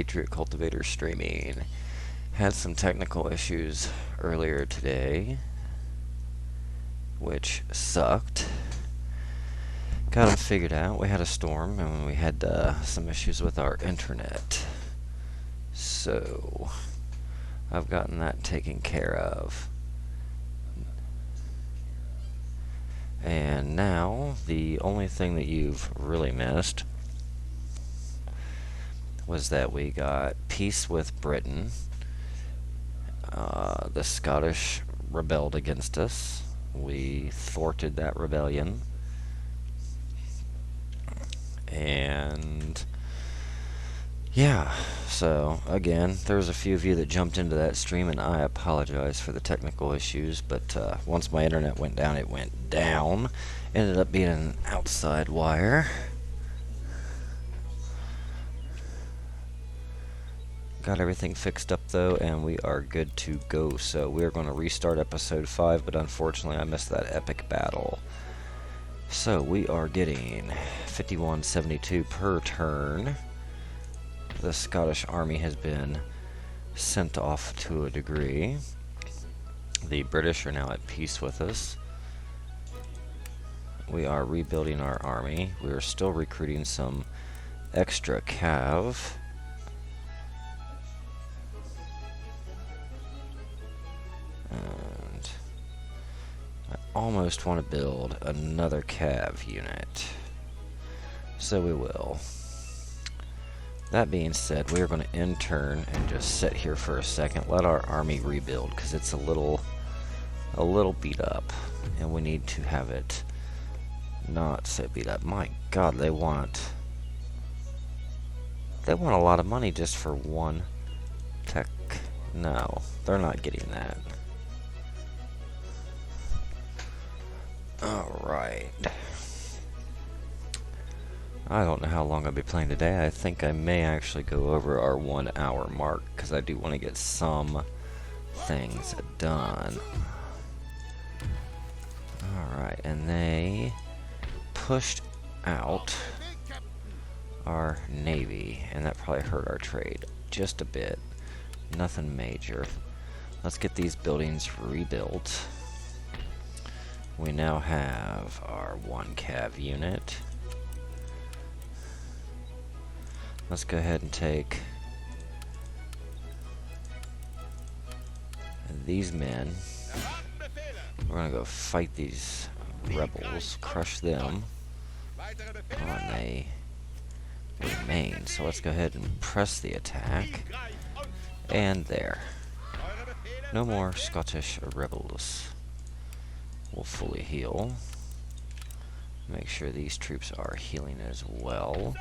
Patriot Cultivator streaming. Had some technical issues earlier today, which sucked. Got them figured out. We had a storm and we had some issues with our internet. So, I've gotten that taken care of. And now, the only thing that you've really missed was that we got peace with Britain. The Scottish rebelled against us. We thwarted that rebellion. And yeah, so again, there was a few of you that jumped into that stream, and I apologize for the technical issues, but once my internet went down, it went down. Ended up being an outside wire. Got everything fixed up though, and we are good to go. So we are going to restart episode 5, but unfortunately I missed that epic battle. So we are getting 5172 per turn. The Scottish army has been sent off to a degree. The British are now at peace with us. We are rebuilding our army. We are still recruiting some extra cav. And I almost want to build another cav unit. So we will. That being said, we are going to intern and just sit here for a second, let our army rebuild, because it's a little beat up, and we need to have it not so beat up. My God, they want a lot of money just for one tech. No, they're not getting that. Alright. I don't know how long I'll be playing today. I think I may actually go over our 1 hour mark, because I do want to get some things done. Alright, and they pushed out our navy, and that probably hurt our trade just a bit. Nothing major. Let's get these buildings rebuilt. We now have our 1 cav unit. Let's go ahead and take these men. We're gonna go fight these rebels, crush them while they remain. So let's go ahead and press the attack. And there. No more Scottish rebels. We'll fully heal. Make sure these troops are healing as well.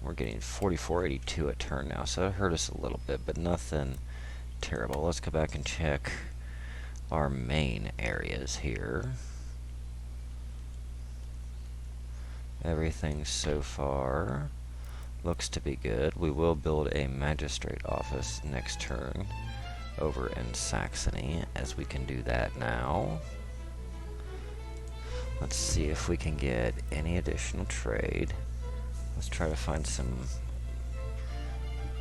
We're getting 4482 a turn now, so that hurt us a little bit, but nothing terrible. Let's go back and check our main areas here. Everything so far looks to be good. We will build a magistrate office next turn over in Saxony, as we can do that now. Let's see if we can get any additional trade. Let's try to find some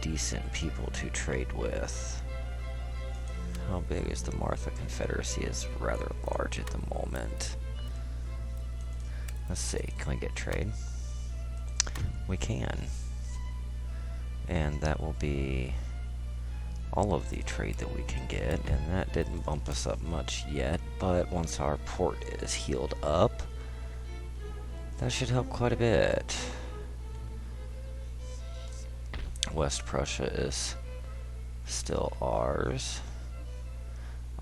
decent people to trade with. How big is the Martha Confederacy? Is rather large at the moment. Let's see, can we get trade? We can. And that will be all of the trade that we can get, and that didn't bump us up much yet, but once our port is healed up, that should help quite a bit. West Prussia is still ours.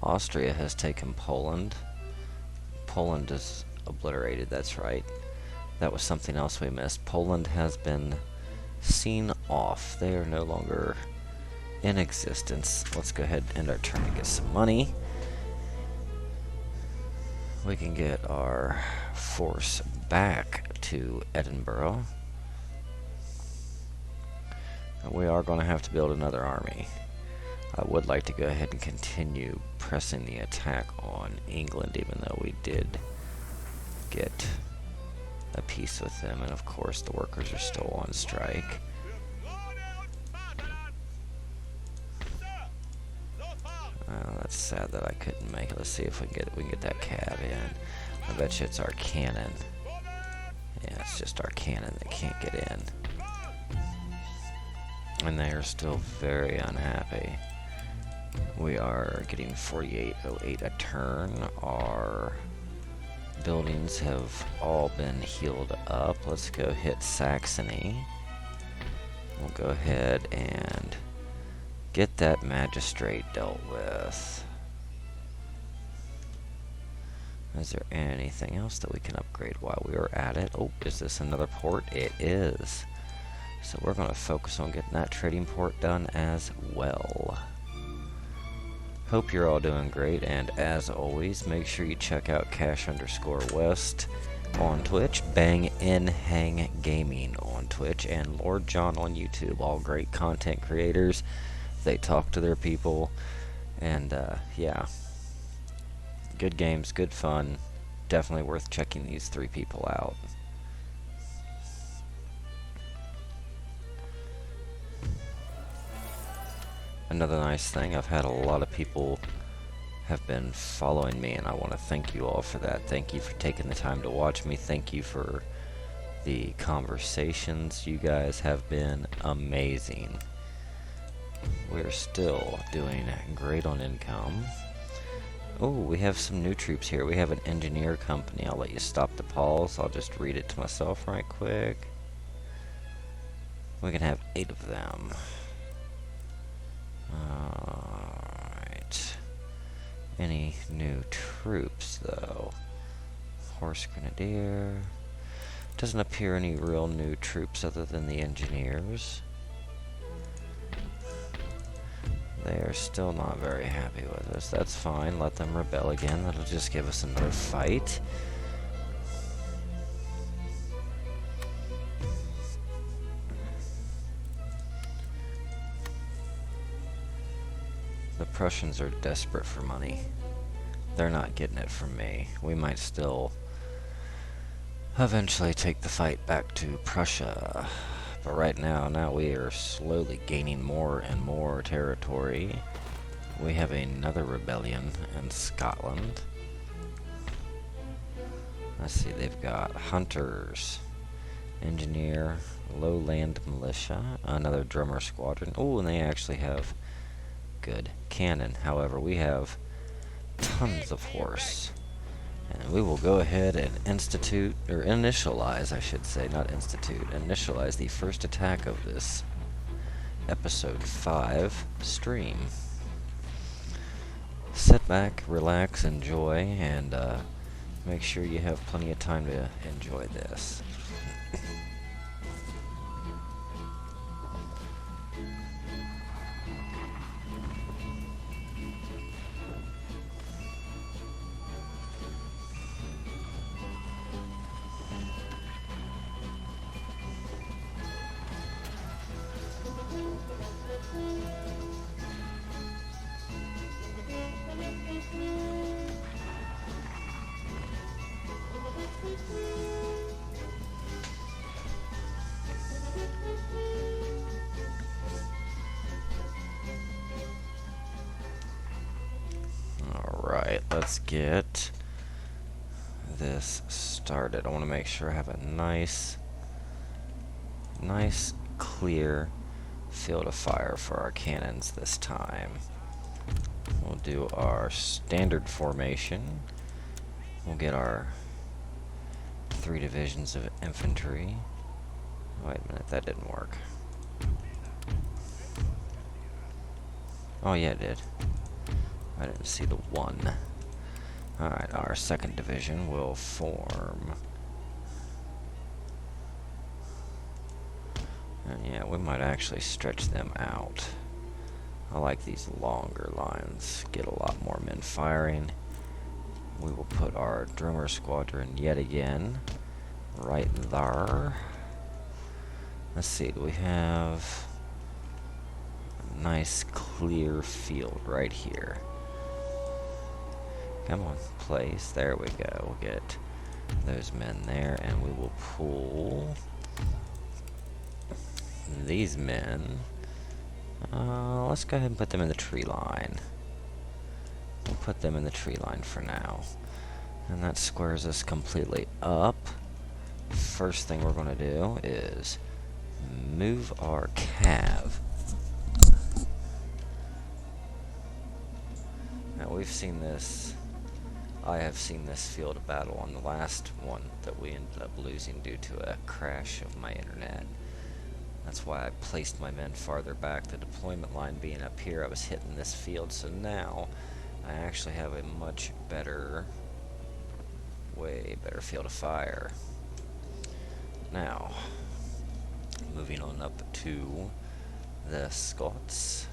Austria has taken Poland. Poland is obliterated, that's right. That was something else we missed. Poland has been seen off. They are no longer in existence. Let's go ahead and end our turn and get some money. We can get our force back to Edinburgh. And we are going to have to build another army. I would like to go ahead and continue pressing the attack on England, even though we did get a peace with them, and of course the workers are still on strike. That's sad that I couldn't make it. Let's see if we can get that cab in. I bet you it's our cannon. Yeah, it's just our cannon that can't get in. And they are still very unhappy. We are getting 4808 a turn. Our buildings have all been healed up. Let's go hit Saxony. We'll go ahead and get that magistrate dealt with. Is there anything else that we can upgrade while we are at it? Oh, is this another port? It is. So we're going to focus on getting that trading port done as well. Hope you're all doing great, and as always, make sure you check out Cash_West on Twitch, Bang In Hang Gaming on Twitch, and Lord John on YouTube. All great content creators. They talk to their people, and yeah, good games, good fun. Definitely worth checking these three people out. Another nice thing, I've had a lot of people have been following me, and I want to thank you all for that. Thank you for taking the time to watch me. Thank you for the conversations. You guys have been amazing. We're still doing great on income. Oh, we have some new troops here. We have an engineer company. I'll let you stop the pause. I'll just read it to myself right quick. We can have 8 of them. Alright. Any new troops, though? Horse Grenadier. Doesn't appear any real new troops other than the engineers. They are still not very happy with us. That's fine. Let them rebel again. That'll just give us another fight. The Prussians are desperate for money. They're not getting it from me. We might still eventually take the fight back to Prussia. But right now we are slowly gaining more and more territory. We have another rebellion in Scotland. Let's see, they've got hunters, engineer, lowland militia, another drummer squadron. Oh, and they actually have good cannon. However, we have tons of horse. And we will go ahead and initialize, I should say, not institute, initialize the first attack of this episode 5 stream. Sit back, relax, enjoy, and make sure you have plenty of time to enjoy this. Alright, let's get this started. I want to make sure I have a nice clear field of fire for our cannons this time. We'll do our standard formation. We'll get our 3 divisions of infantry. Wait a minute, that didn't work. Oh yeah, it did. I didn't see the 1. Alright, our 2nd division will form. And yeah, we might actually stretch them out. I like these longer lines. Get a lot more men firing. We will put our drummer squadron yet again right there. Let's see, do we have a nice clear field right here? Come on, place. There we go. We'll get those men there, and we will pull these men. Let's go ahead and put them in the tree line. We'll put them in the tree line for now. And that squares us completely up. First thing we're going to do is move our cav. Now we've seen this, I have seen this field of battle on the last one that we ended up losing due to a crash of my internet. That's why I placed my men farther back. The deployment line being up here, I was hitting this field, so now I actually have a much better, way better field of fire. Now, moving on up to the Scots.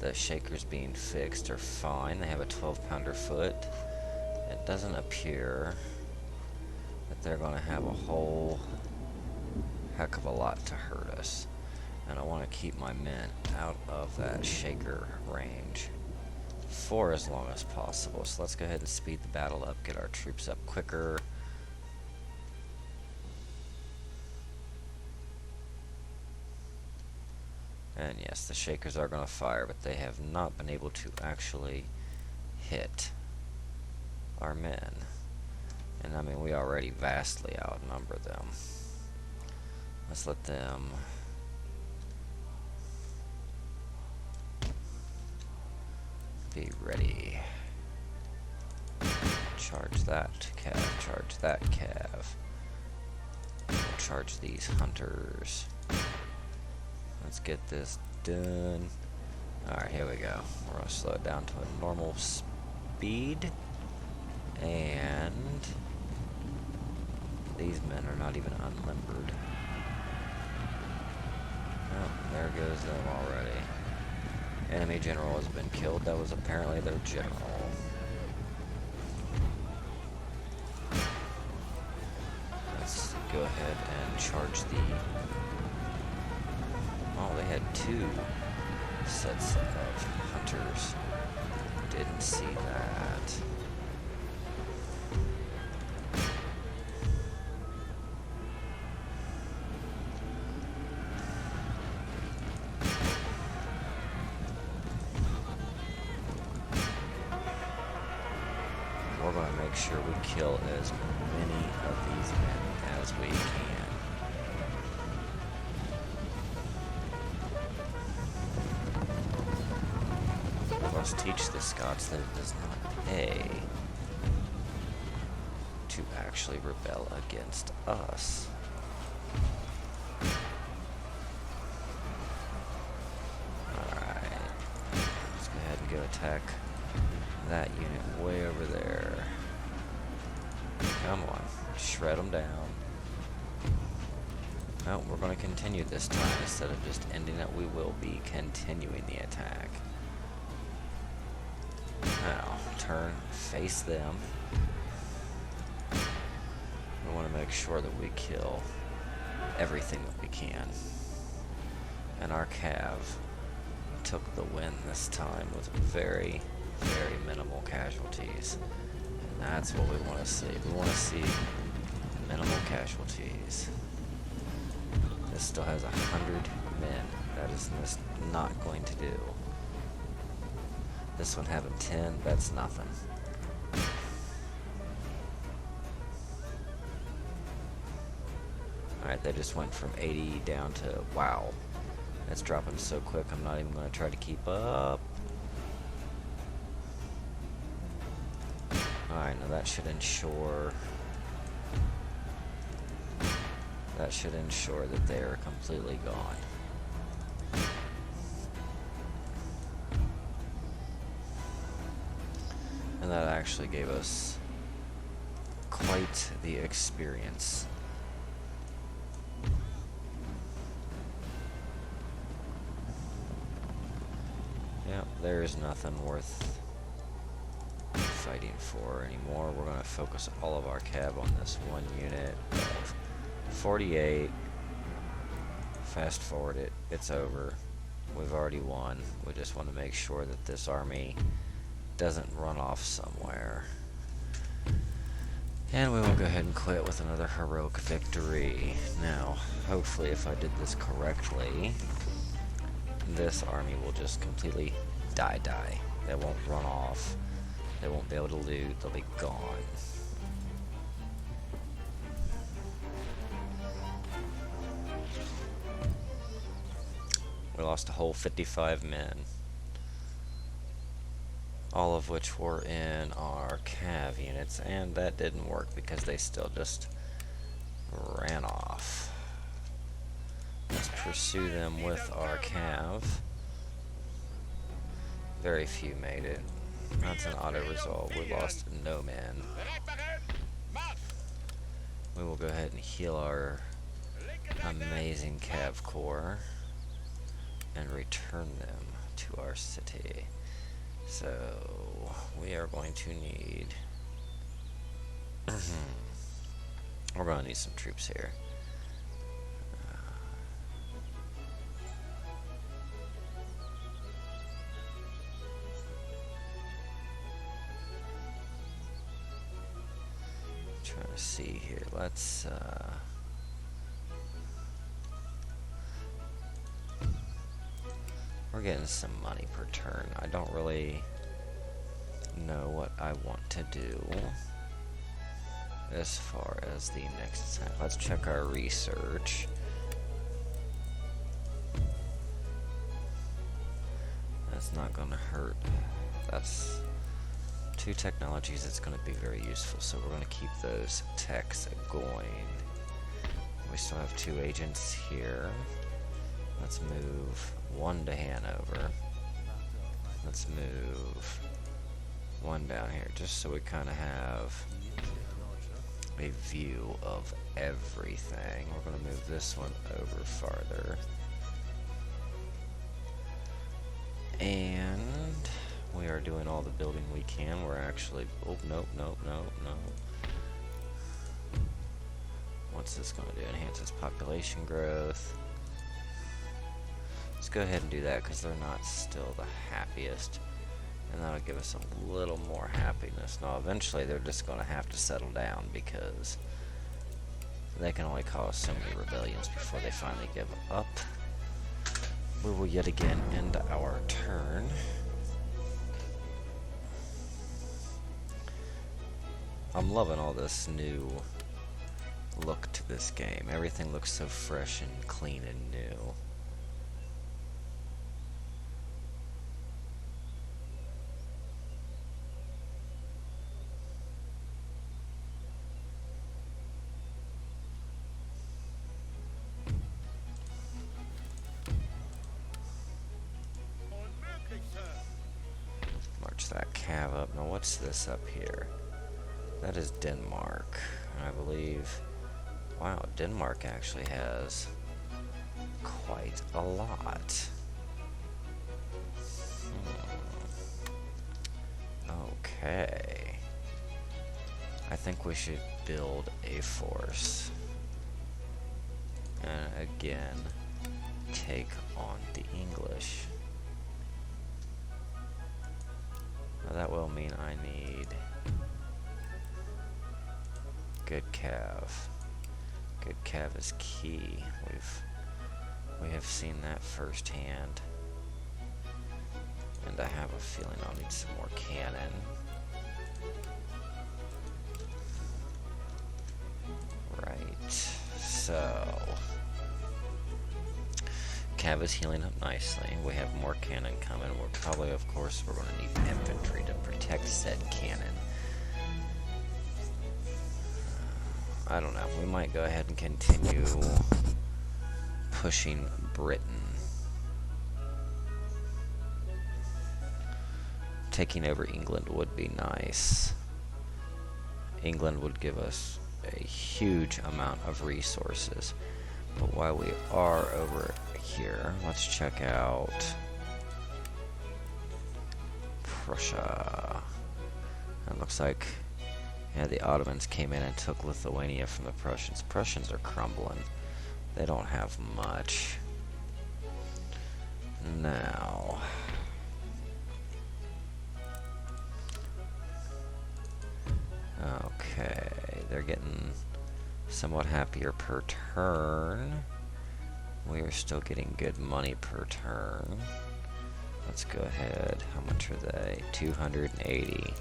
The shakers being fixed are fine. They have a 12-pounder foot. It doesn't appear that they're going to have a whole heck of a lot to hurt us. And I want to keep my men out of that shaker range for as long as possible. So let's go ahead and speed the battle up, get our troops up quicker. And yes, the shakers are going to fire, but they have not been able to actually hit our men. And I mean, we already vastly outnumber them. Let's let them be ready. Charge that cav, charge that cav. We'll charge these hunters. Let's get this done. Alright, here we go. We're going to slow it down to a normal speed. And these men are not even unlimbered. Oh, there goes them already. Enemy general has been killed. That was apparently their general. Let's go ahead and charge the... Oh, they had two sets of hunters. Didn't see that. We're going to make sure we kill as many of these men as we can. Teach the Scots that it does not pay to actually rebel against us. Alright, let's go ahead and go attack that unit way over there. Come on, shred them down. No, we're going to continue this time. Instead of just ending it, we will be continuing the attack. Now, turn, face them. We want to make sure that we kill everything that we can. And our cav took the win this time with very, very minimal casualties. And that's what we want to see. We want to see minimal casualties. This still has 100 men. That is just not going to do. This one having 10, that's nothing. Alright, they just went from 80 down to, wow. That's dropping so quick, I'm not even going to try to keep up. Alright, now that should ensure... That should ensure that they are completely gone. And that actually gave us quite the experience. Yep, there is nothing worth fighting for anymore. We're going to focus all of our cav on this one unit of 48. Fast forward it, it's over. We've already won. We just want to make sure that this army doesn't run off somewhere. And we will go ahead and quit with another heroic victory. Now, hopefully if I did this correctly, this army will just completely die. They won't run off. They won't be able to loot. They'll be gone. We lost a whole 55 men. All of which were in our cav units, and that didn't work because they still just ran off. Let's pursue them with our cav. Very few made it. That's an auto-resolve. We lost no men. We will go ahead and heal our amazing cav corps and return them to our city. So, we are going to need... we're going to need some troops here. Trying to see here. Let's we're getting some money per turn. I don't really know what I want to do as far as the next time. Let's check our research. That's not going to hurt. That's two technologies that's going to be very useful, so we're going to keep those techs going. We still have 2 agents here. Let's move 1 to Hanover. Let's move 1 down here, just so we kind of have a view of everything. We're going to move this one over farther. And we are doing all the building we can. We're actually... oh, nope. What's this going to do? Enhances population growth. Let's go ahead and do that because they're not still the happiest. And that'll give us a little more happiness. Now, eventually they're just going to have to settle down because they can only cause so many rebellions before they finally give up. We will yet again end our turn. I'm loving all this new look to this game. Everything looks so fresh and clean and new. March that cav up. Now what's this up here? That is Denmark. I believe... wow, Denmark actually has quite a lot. Okay. I think we should build a force. And again, take on the English. Now that will mean I need good cav. Good cav is key. We have seen that firsthand. And I have a feeling I'll need some more cannon. Right. So cav is healing up nicely. We have more cannon coming. We're probably, of course, we're going to need infantry to protect said cannon. I don't know. We might go ahead and continue pushing Britain. Taking over England would be nice. England would give us a huge amount of resources. But while we are over here, let's check out Prussia. It looks like, yeah, the Ottomans came in and took Lithuania from the Prussians. Prussians are crumbling. They don't have much. Now, okay, they're getting somewhat happier per turn. We are still getting good money per turn. Let's go ahead. How much are they? 280.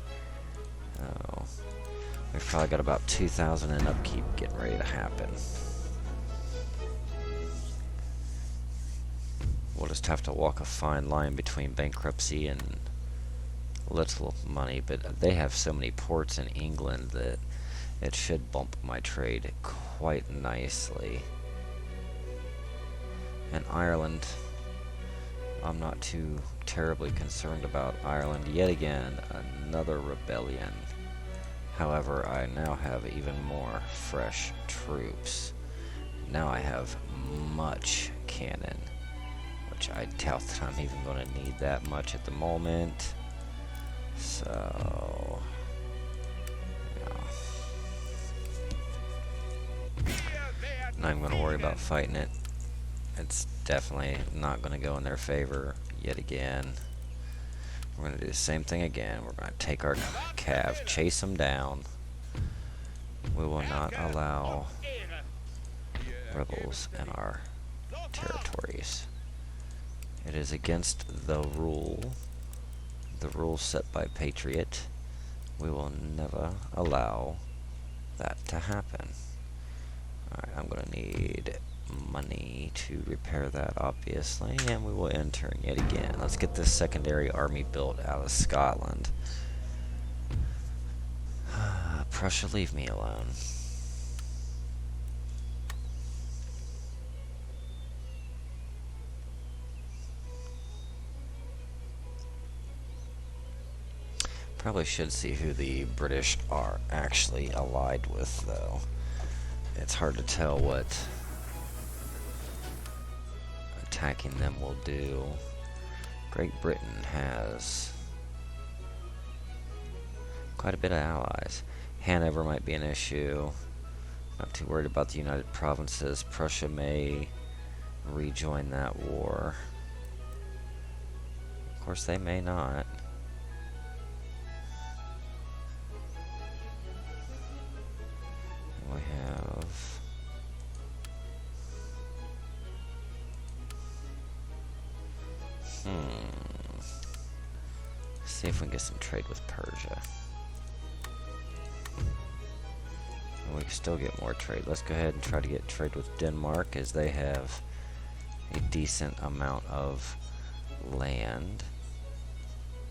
Oh. We've probably got about 2,000 in upkeep getting ready to happen. We'll just have to walk a fine line between bankruptcy and little money, but they have so many ports in England that it should bump my trade quite nicely. And Ireland, I'm not too terribly concerned about Ireland. Yet again, another rebellion. However, I now have even more fresh troops. Now I have much cannon, which I doubt that I'm even going to need that much at the moment. So, yeah. Not even going to worry about fighting it. It's definitely not going to go in their favor yet again. We're going to do the same thing again. We're going to take our cav, chase them down. We will not allow rebels in our territories. It is against the rule set by Patriot. We will never allow that to happen. Alright, I'm going to need money to repair that, obviously, and we will end turn yet again. Let's get this secondary army built out of Scotland. Prussia, leave me alone. Probably should see who the British are actually allied with, though. It's hard to tell what attacking them will do. Great Britain has quite a bit of allies. Hanover might be an issue. Not too worried about the United Provinces. Prussia may rejoin that war. Of course, they may not. We have see if we can get some trade with Persia. And we can still get more trade. Let's go ahead and try to get trade with Denmark, as they have a decent amount of land.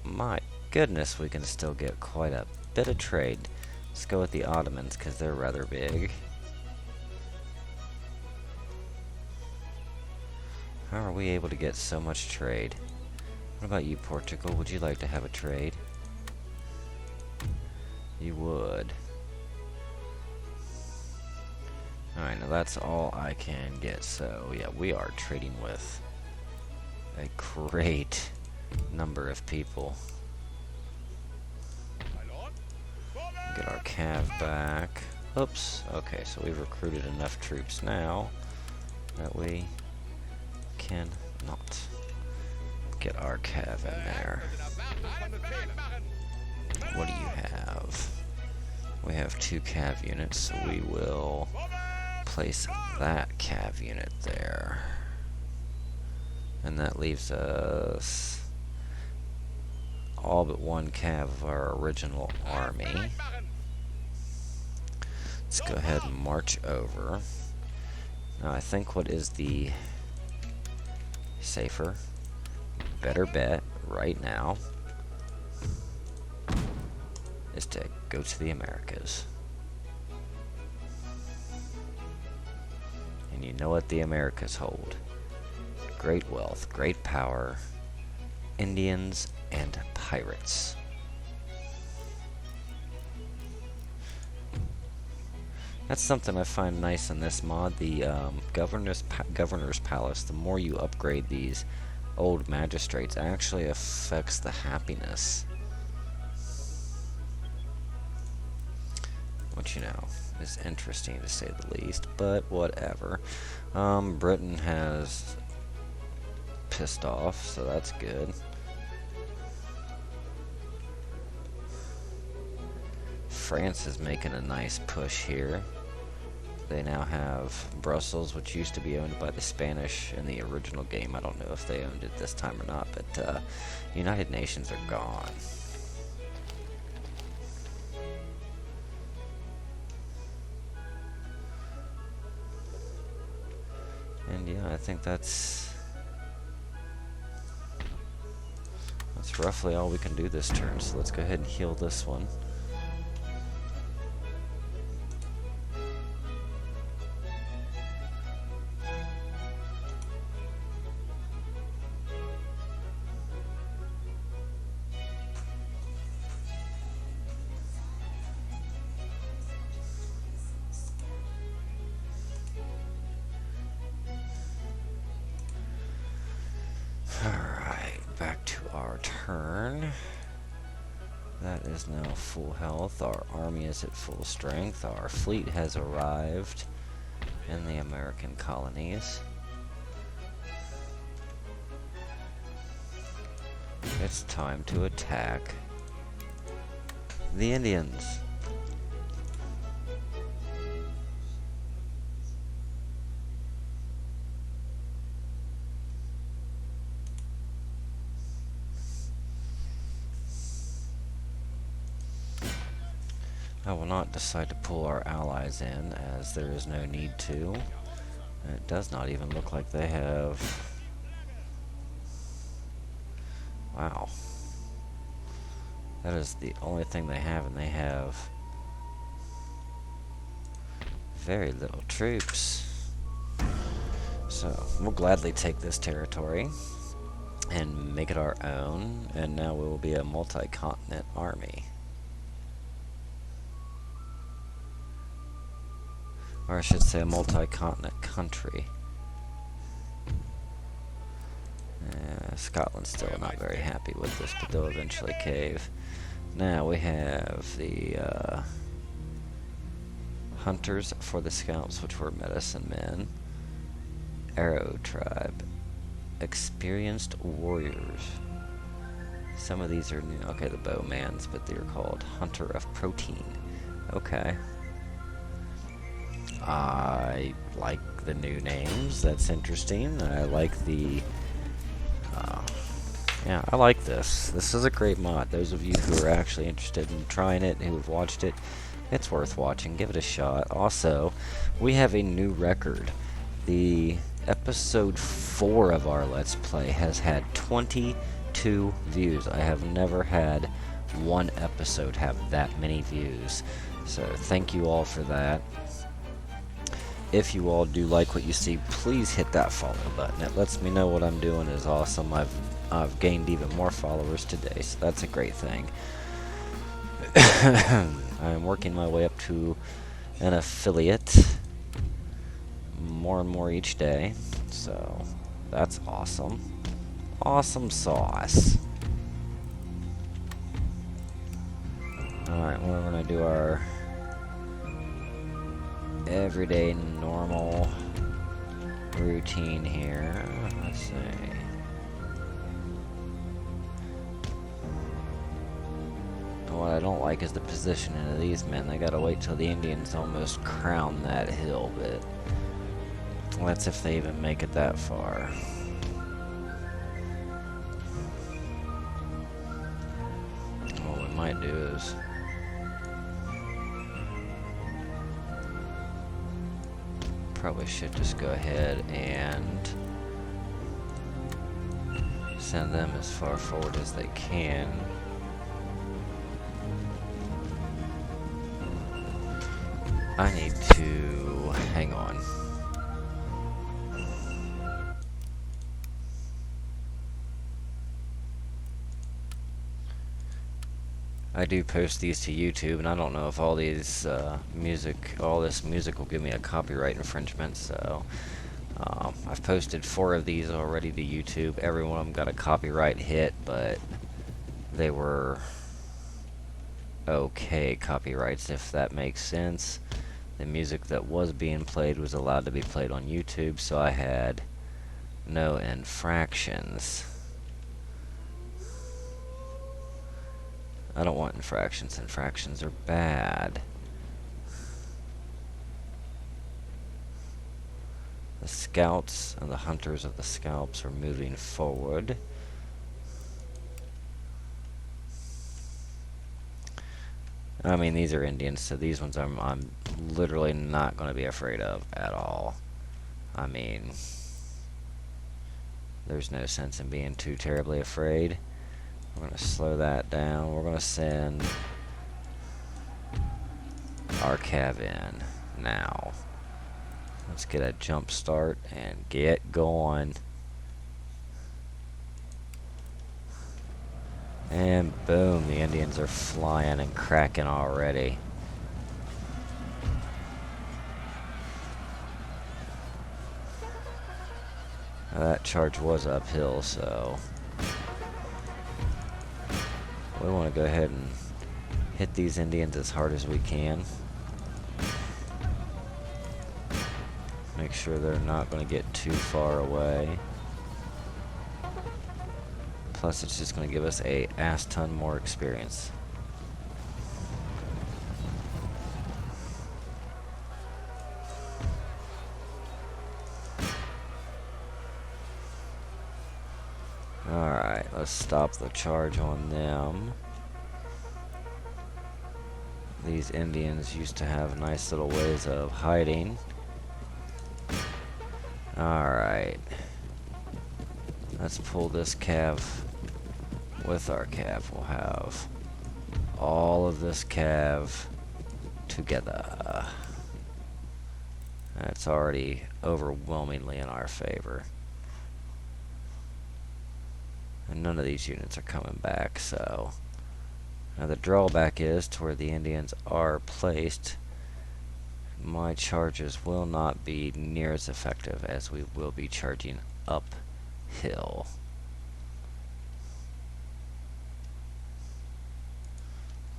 My goodness, we can still get quite a bit of trade. Let's go with the Ottomans, because they're rather big. How are we able to get so much trade? What about you, Portugal? Would you like to have a trade? You would. Alright, now that's all I can get. So, yeah, we are trading with a great number of people. Get our cav back. Oops. Okay, so we've recruited enough troops now that we can not get our cav in there. What do you have? We have 2 cav units, so we will place that cav unit there. And that leaves us all but 1 cav of our original army. Let's go ahead and march over. Now I think what is the safer, better bet right now is to go to the Americas. And you know what the Americas hold? Great wealth, great power, Indians, and pirates. That's something I find nice in this mod. The governor's palace, the more you upgrade these old magistrates, actually affects the happiness. Which, you know, is interesting to say the least, but whatever. Britain has pissed off, so that's good. France is making a nice push here. They now have Brussels, which used to be owned by the Spanish in the original game. I don't know if they owned it this time or not, but United Nations are gone. And yeah, I think that's roughly all we can do this turn, so let's go ahead and heal this one. Alright, back to our turn. That is now full health. Our army is at full strength. Our fleet has arrived in the American colonies. It's time to attack the Indians. I will not decide to pull our allies in, as there is no need to. And it does not even look like they have... Wow. That is the only thing they have, and they have very little troops. So, we'll gladly take this territory and make it our own, and now we will be a multi-continent army. Or I should say a multi-continent country. Scotland's still not very happy with this, but they'll eventually cave. Now we have the Hunters for the Scouts, which were medicine men. Arrow tribe. Experienced warriors. Some of these are new. Okay, the bowmans, but they're called Hunter of Protein. Okay. I like the new names. That's interesting. I like the... yeah, I like this. This is a great mod. Those of you who are actually interested in trying it, who have watched it, it's worth watching. Give it a shot. Also, we have a new record. The episode 4 of our Let's Play has had 22 views. I have never had one episode have that many views. So thank you all for that. If you all do like what you see, please hit that follow button. It lets me know what I'm doing is awesome. I've gained even more followers today, so that's a great thing. I'm working my way up to an affiliate more and more each day, so that's awesome. Awesome sauce. Alright, we're gonna do our everyday normal routine here. Let's see. What I don't like is the positioning of these men. They gotta wait till the Indians almost crown that hill, but that's if they even make it that far. What we might do is probably should just go ahead and send them as far forward as they can. I need to hang on. I do post these to YouTube, and I don't know if all these all this music will give me a copyright infringement. So I've posted 4 of these already to YouTube. Every one of them got a copyright hit, but they were okay copyrights, if that makes sense. The music that was being played was allowed to be played on YouTube, so I had no infractions. I don't want infractions. Infractions are bad. The scouts and the hunters of the scalps are moving forward. I mean, these are Indians, so these ones I'm literally not going to be afraid of at all. I mean, there's no sense in being too terribly afraid. We're going to slow that down. We're going to send our cav in now. Let's get a jump start and get going. And boom, the Indians are flying and cracking already. Now that charge was uphill, so we want to go ahead and hit these Indians as hard as we can. Make sure they're not going to get too far away. Plus, it's just going to give us a ass-ton more experience. Alright, let's stop the charge on them. These Indians used to have nice little ways of hiding. Alright. Let's pull this cav with our cav. We'll have all of this cav together. That's already overwhelmingly in our favor. And none of these units are coming back, so... Now the drawback is, to where the Indians are placed, my charges will not be near as effective as we will be charging uphill.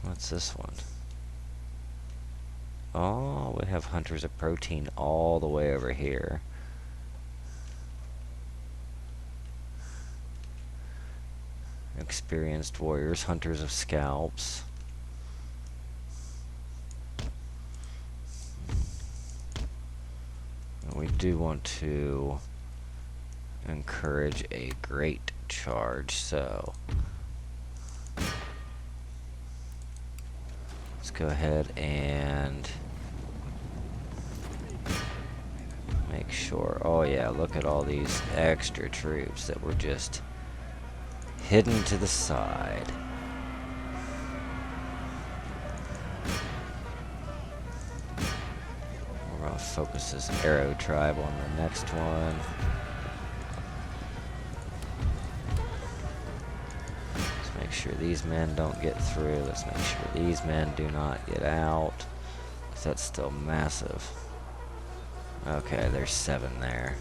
What's this one? Oh, we have hunters of protein all the way over here. Experienced warriors, hunters of scalps. And we do want to encourage a great charge, so let's go ahead and make sure. Oh yeah, look at all these extra troops that were just hidden to the side. We're going to focus this arrow tribe on the next one. Let's make sure these men don't get through. Let's make sure these men do not get out, 'cause that's still massive. Okay, there's 7 there.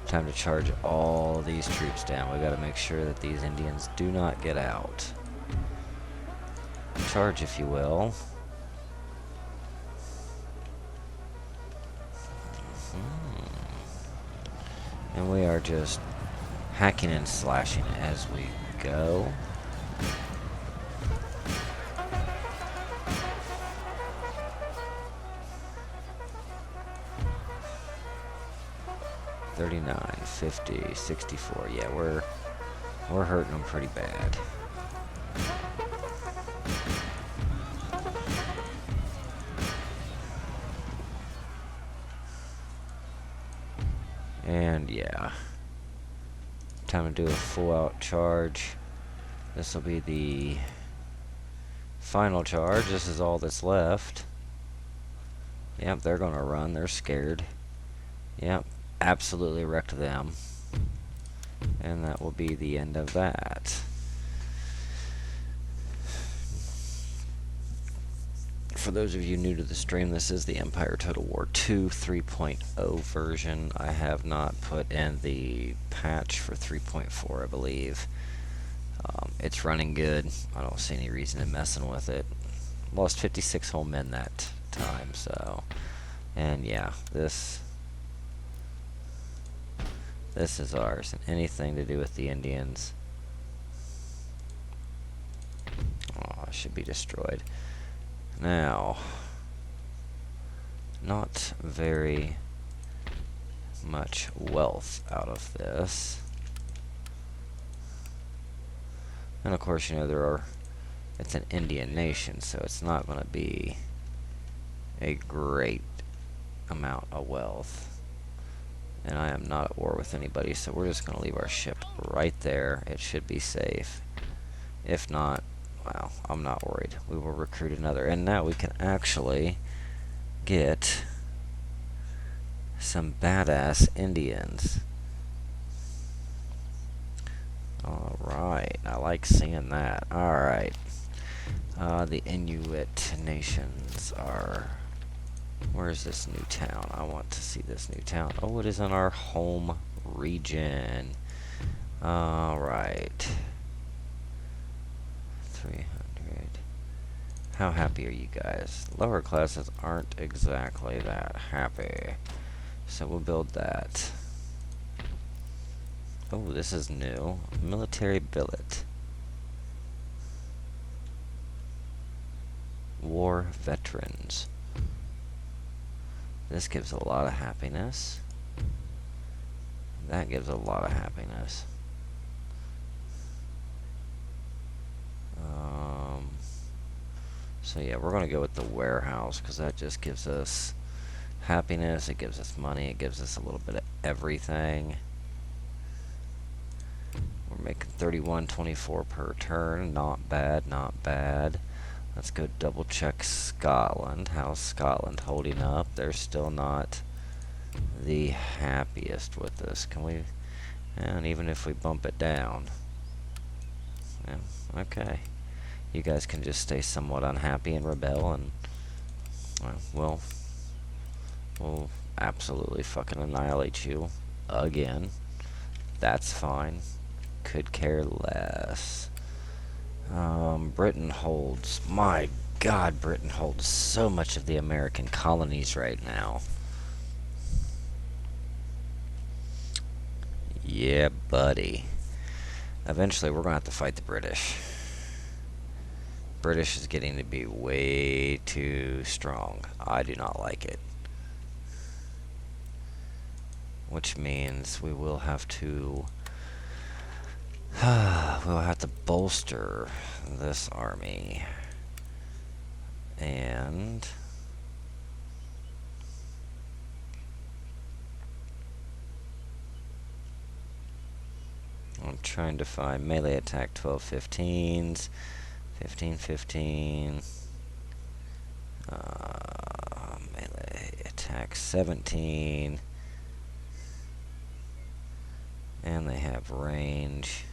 Time to charge all these troops down. We got to make sure that these Indians do not get out. Charge, if you will. And we are just hacking and slashing as we go. $39, $50, $64. Yeah, we're hurting them pretty bad. And yeah, time to do a full-out charge. This will be the final charge. This is all that's left. Yep, they're gonna run. They're scared. Yep. Absolutely wrecked them, and that will be the end of that. For those of you new to the stream, this is the Empire Total War 2 3.0 version. I have not put in the patch for 3.4, I believe. It's running good. I don't see any reason in messing with it. Lost 56 whole men that time, so... And yeah, this is ours, and anything to do with the Indians. Oh should be destroyed. Now, not very much wealth out of this. And of course, it's an Indian nation, so it's not going to be a great amount of wealth. And I am not at war with anybody, so we're just going to leave our ship right there. It should be safe. If not, well, I'm not worried. We will recruit another. And now we can actually get some badass Indians. Alright, I like seeing that. Alright. The Inuit nations are... Where's this new town? I want to see this new town. Oh, it is in our home region. Alright. 300. How happy are you guys? Lower classes aren't exactly that happy. So we'll build that. Oh, this is new. Military billet. War veterans. This gives a lot of happiness. That gives a lot of happiness. So yeah, we're going to go with the warehouse because that just gives us happiness, it gives us money, it gives us a little bit of everything. We're making 31.24 per turn. Not bad, not bad. Let's go double check Scotland. How's Scotland holding up? They're still not the happiest with this. Can we... And even if we bump it down... Yeah, okay. You guys can just stay somewhat unhappy and rebel, and... Well, we'll absolutely fucking annihilate you. Again. That's fine. Could care less. Britain holds... My God, Britain holds so much of the American colonies right now. Yeah, buddy. Eventually, we're going to have to fight the British. British is getting to be way too strong. I do not like it. Which means we will have to... we'll have to bolster this army. And... I'm trying to find melee attack 12-15s, 15-15, melee attack 17, and they have range.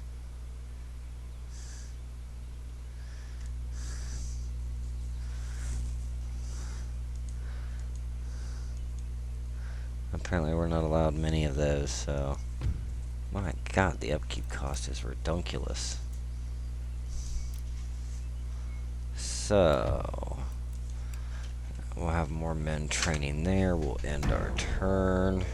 Apparently we're not allowed many of those, so... My God, the upkeep cost is redunculous. So... We'll have more men training there. We'll end our turn.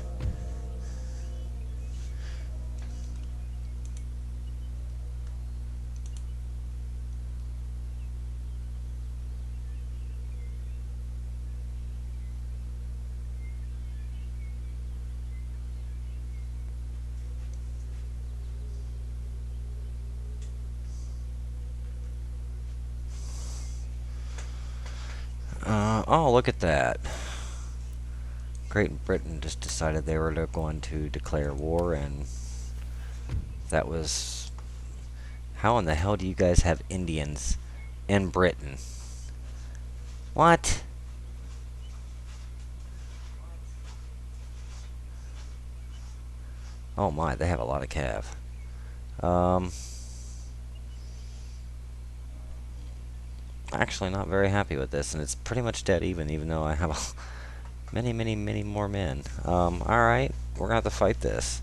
Oh, look at that. Great Britain just decided they were going to declare war, and that was... How in the hell do you guys have Indians in Britain? What? Oh my, they have a lot of cav. Actually not very happy with this, and it's pretty much dead even though I have many more men. Alright, we're gonna have to fight this.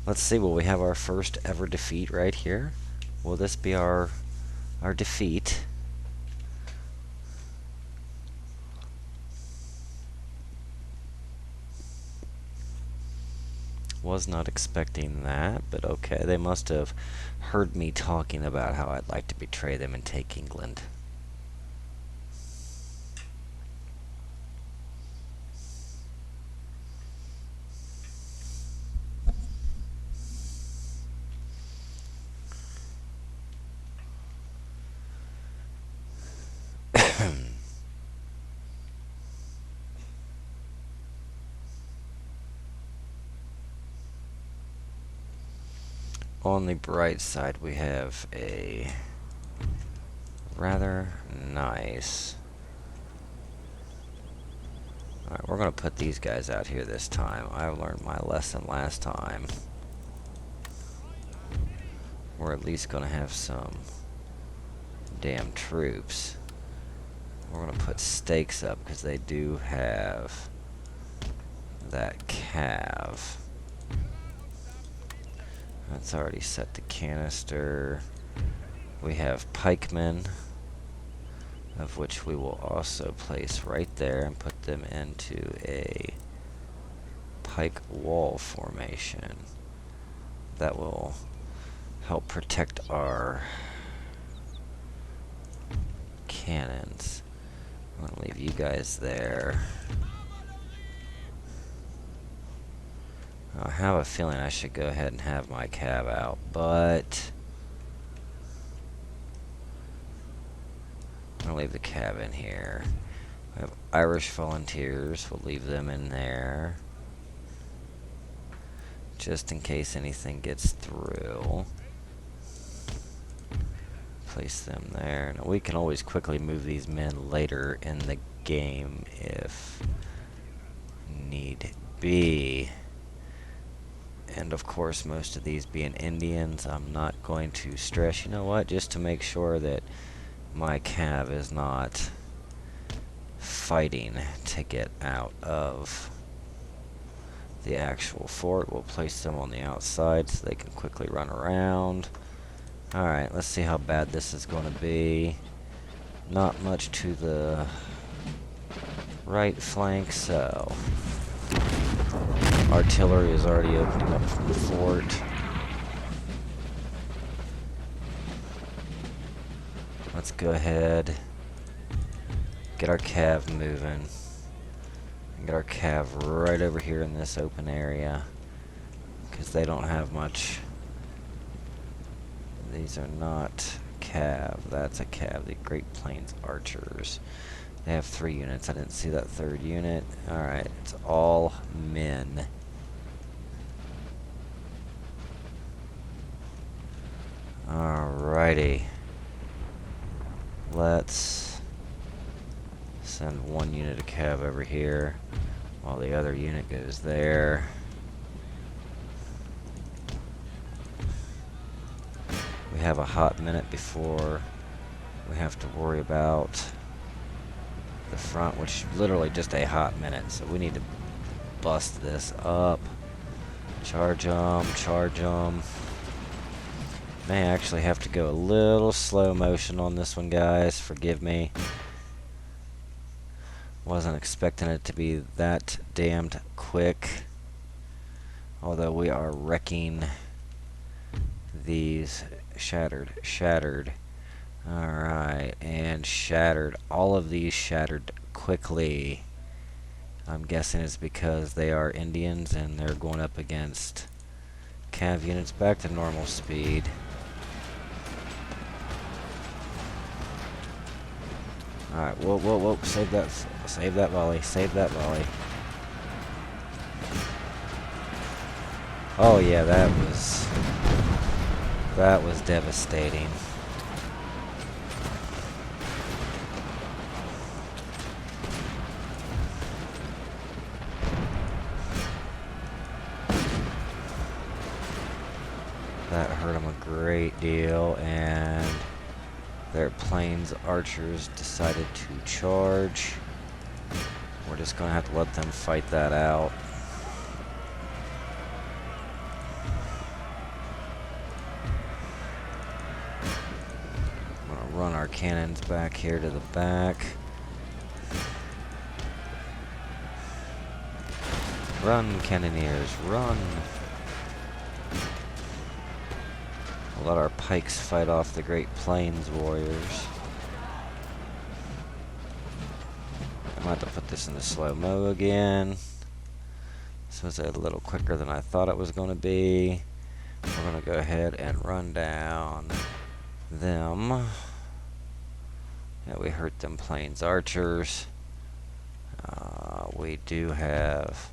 Let's see, will we have our first ever defeat right here? Will this be our defeat? Was not expecting that, but okay, they must have heard me talking about how I'd like to betray them and take England. on the bright side, we have a rather nice... Alright, we're going to put these guys out here this time. I learned my lesson last time. We're at least going to have some damn troops. We're going to put stakes up because they do have that cav. That's already set the canister. We have pikemen, of which we will also place right there and put them into a pike wall formation. That will help protect our cannons. I'm gonna leave you guys there. I have a feeling I should go ahead and have my cav out, but I'm gonna leave the cav in here. We have Irish volunteers. We'll leave them in there, just in case anything gets through. Place them there. Now we can always quickly move these men later in the game if need be. And of course, most of these being Indians, I'm not going to stress. You know what? Just to make sure that my cav is not fighting to get out of the actual fort, we'll place them on the outside so they can quickly run around. Alright, let's see how bad this is going to be. Not much to the right flank, so artillery is already opening up from the fort. Let's go ahead, get our cav moving. Get our cav right over here in this open area, because they don't have much. These are not cav. That's a cav. The Great Plains Archers. They have 3 units. I didn't see that 3rd unit. Alright, it's all men. Alrighty. Let's send 1 unit of cav over here while the other unit goes there. We have a hot minute before we have to worry about the front, which is literally just a hot minute, so we need to bust this up. Charge them, charge them. May actually have to go a little slow motion on this one, guys. Forgive me. Wasn't expecting it to be that damned quick. Although we are wrecking these. Shattered. Alright, and shattered. All of these shattered quickly. I'm guessing it's because they are Indians and they're going up against cav units. Back to normal speed. Alright, whoa, save that volley, save that volley. Oh yeah, that was devastating. That hurt them a great deal, and their Plains Archers decided to charge. We're just gonna have to let them fight that out. I'm gonna run our cannons back here to the back. Run, cannoneers, run! We'll let our pikes fight off the Great Plains warriors. I'm going to have to put this into slow-mo again. This was a little quicker than I thought it was going to be. We're going to go ahead and run down them. Yeah, we hurt them Plains Archers. We do have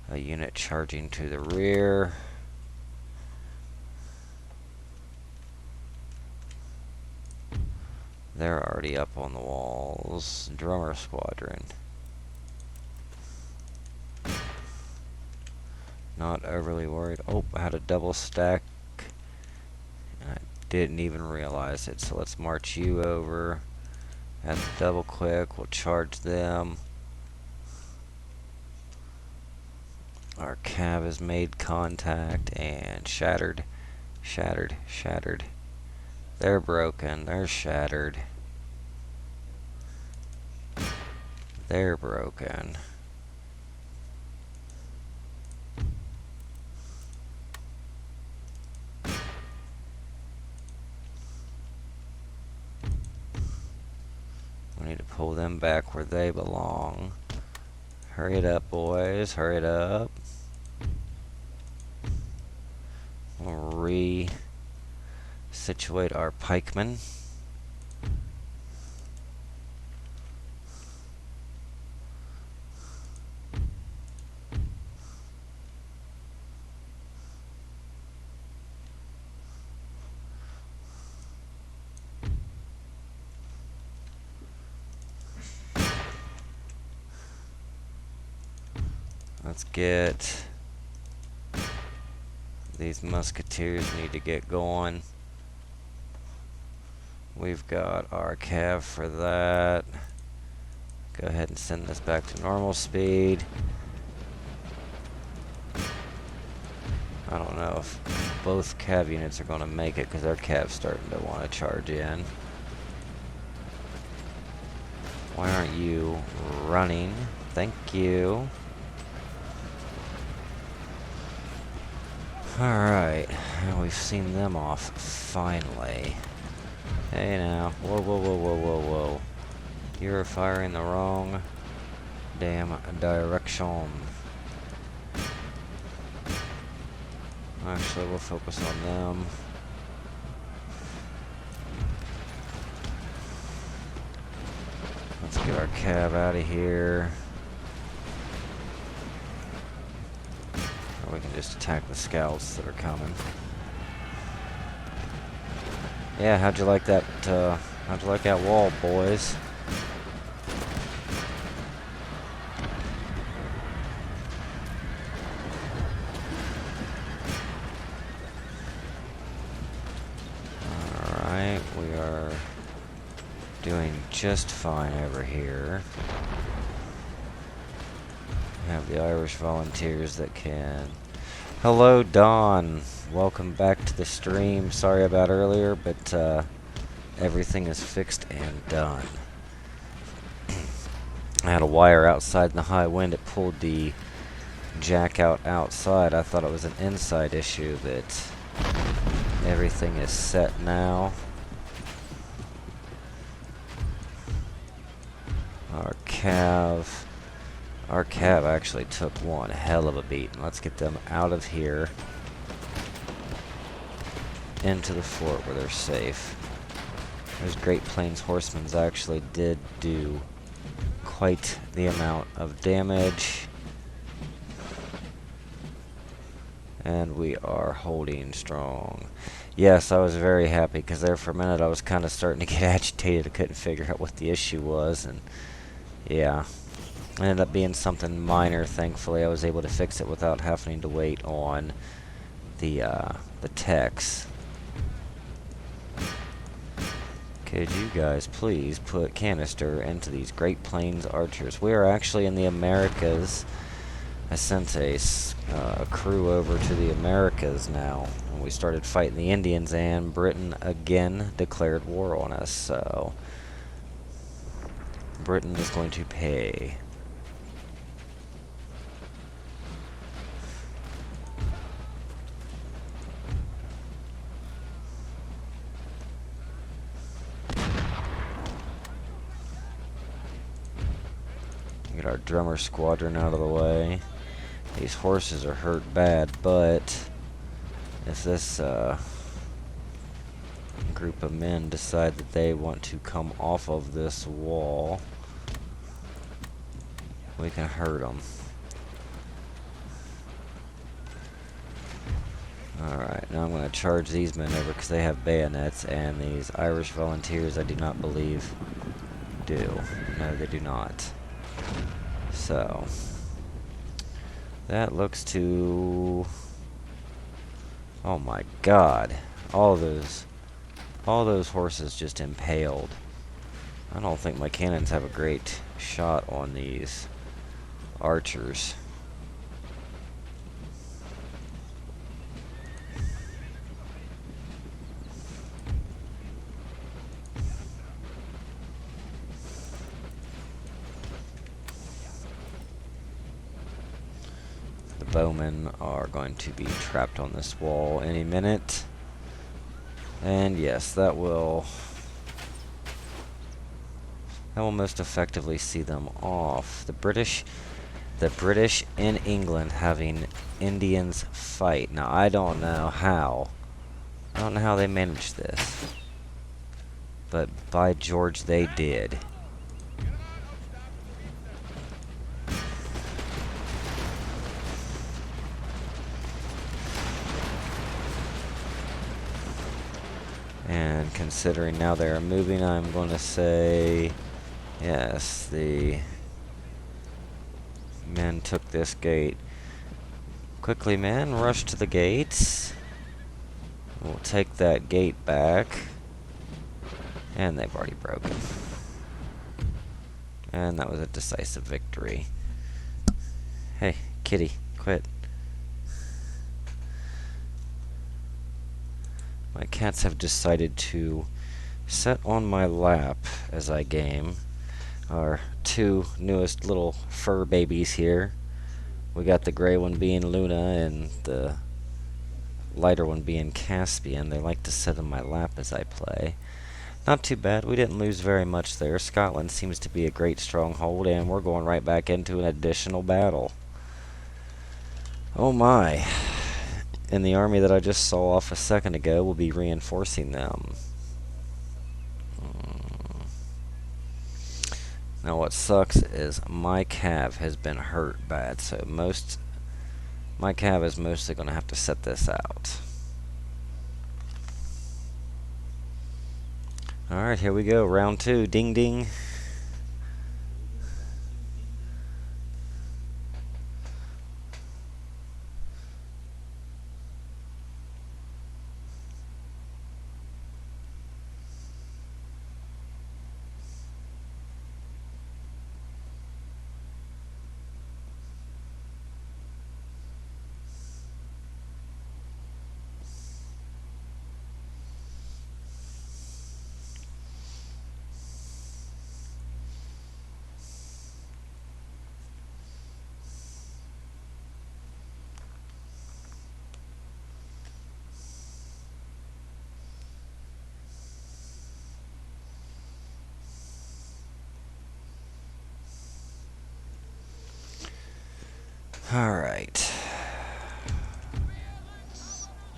a unit charging to the rear. They're already up on the walls. Drummer squadron. Not overly worried. Oh, I had a double stack. I didn't even realize it. So let's march you over. At the double quick, we'll charge them. Our cav has made contact and shattered. Shattered. Shattered. They're broken. They're shattered. They're broken. We need to pull them back where they belong. Hurry it up, boys. Hurry it up. We'll re-situate our pikemen. Let's get these musketeers need to get going. We've got our cav for that. Go ahead and send this back to normal speed. I don't know if both cav units are going to make it because our cav's starting to want to charge in. Why aren't you running? Thank you. Alright, we've seen them off, finally. Hey now, whoa, whoa, whoa, whoa, whoa, whoa. You're firing the wrong damn direction. Actually, we'll focus on them. Let's get our cab out of here. Or we can just attack the scouts that are coming. Yeah, how'd you like that wall, boys? Alright, we are doing just fine over here. We have the Irish volunteers that can... Hello, Don. Welcome back to the stream. Sorry about earlier, but everything is fixed and done. I had a wire outside in the high wind. It pulled the jack out outside. I thought it was an inside issue, but everything is set now. Our cav actually took one hell of a beating. Let's get them out of here into the fort where they're safe. Those Great Plains horsemen actually did do quite the amount of damage. And we are holding strong. Yes, I was very happy because there for a minute I was kind of starting to get agitated. I couldn't figure out what the issue was, and yeah. It ended up being something minor. Thankfully, I was able to fix it without having to wait on the techs. Could you guys please put canister into these Great Plains archers? We are actually in the Americas. I sent a crew over to the Americas now. And we started fighting the Indians, and Britain again declared war on us. So Britain is going to pay. Get our drummer squadron out of the way. These horses are hurt bad, but if this group of men decide that they want to come off of this wall, we can hurt them. Alright, now I'm going to charge these men over because they have bayonets, and these Irish volunteers I do not believe do. No, they do not. So, that looks to... Oh my god. All those horses just impaled. I don't think my cannons have a great shot on these archers. The bowmen are going to be trapped on this wall any minute. And yes, that will most effectively see them off. The British in England having Indians fight. Now I don't know how. I don't know how they managed this. But by George, they did. And considering now they are moving, I'm going to say, yes, the men took this gate. Quickly, men, rush to the gates. We'll take that gate back. And they've already broken. And that was a decisive victory. Hey, kitty, quit. My cats have decided to sit on my lap as I game. Our two newest little fur babies here. We got the gray one being Luna and the lighter one being Caspian. They like to sit on my lap as I play. Not too bad. We didn't lose very much there. Scotland seems to be a great stronghold, and we're going right back into an additional battle. Oh my. And the army that I just saw off a second ago will be reinforcing them. Now what sucks is my cav has been hurt bad, so my cav is mostly going to have to set this out. Alright, here we go. Round 2. Ding ding. Alright.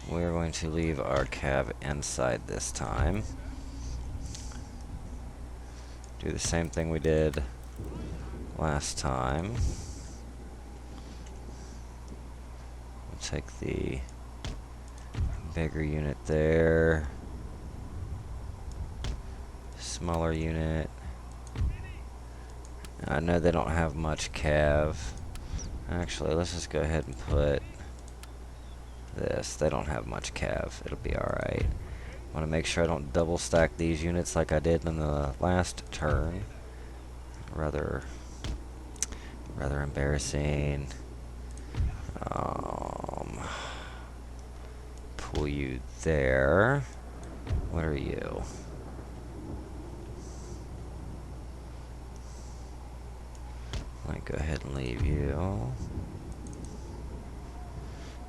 We're going to leave our cav inside this time. Do the same thing we did last time. We'll take the bigger unit there. Smaller unit. I know they don't have much cav. Actually, let's just go ahead and put this. They don't have much cav. It'll be alright. I want to make sure I don't double stack these units like I did in the last turn. Rather embarrassing. Pull you there. What are you? Let me go ahead and leave you.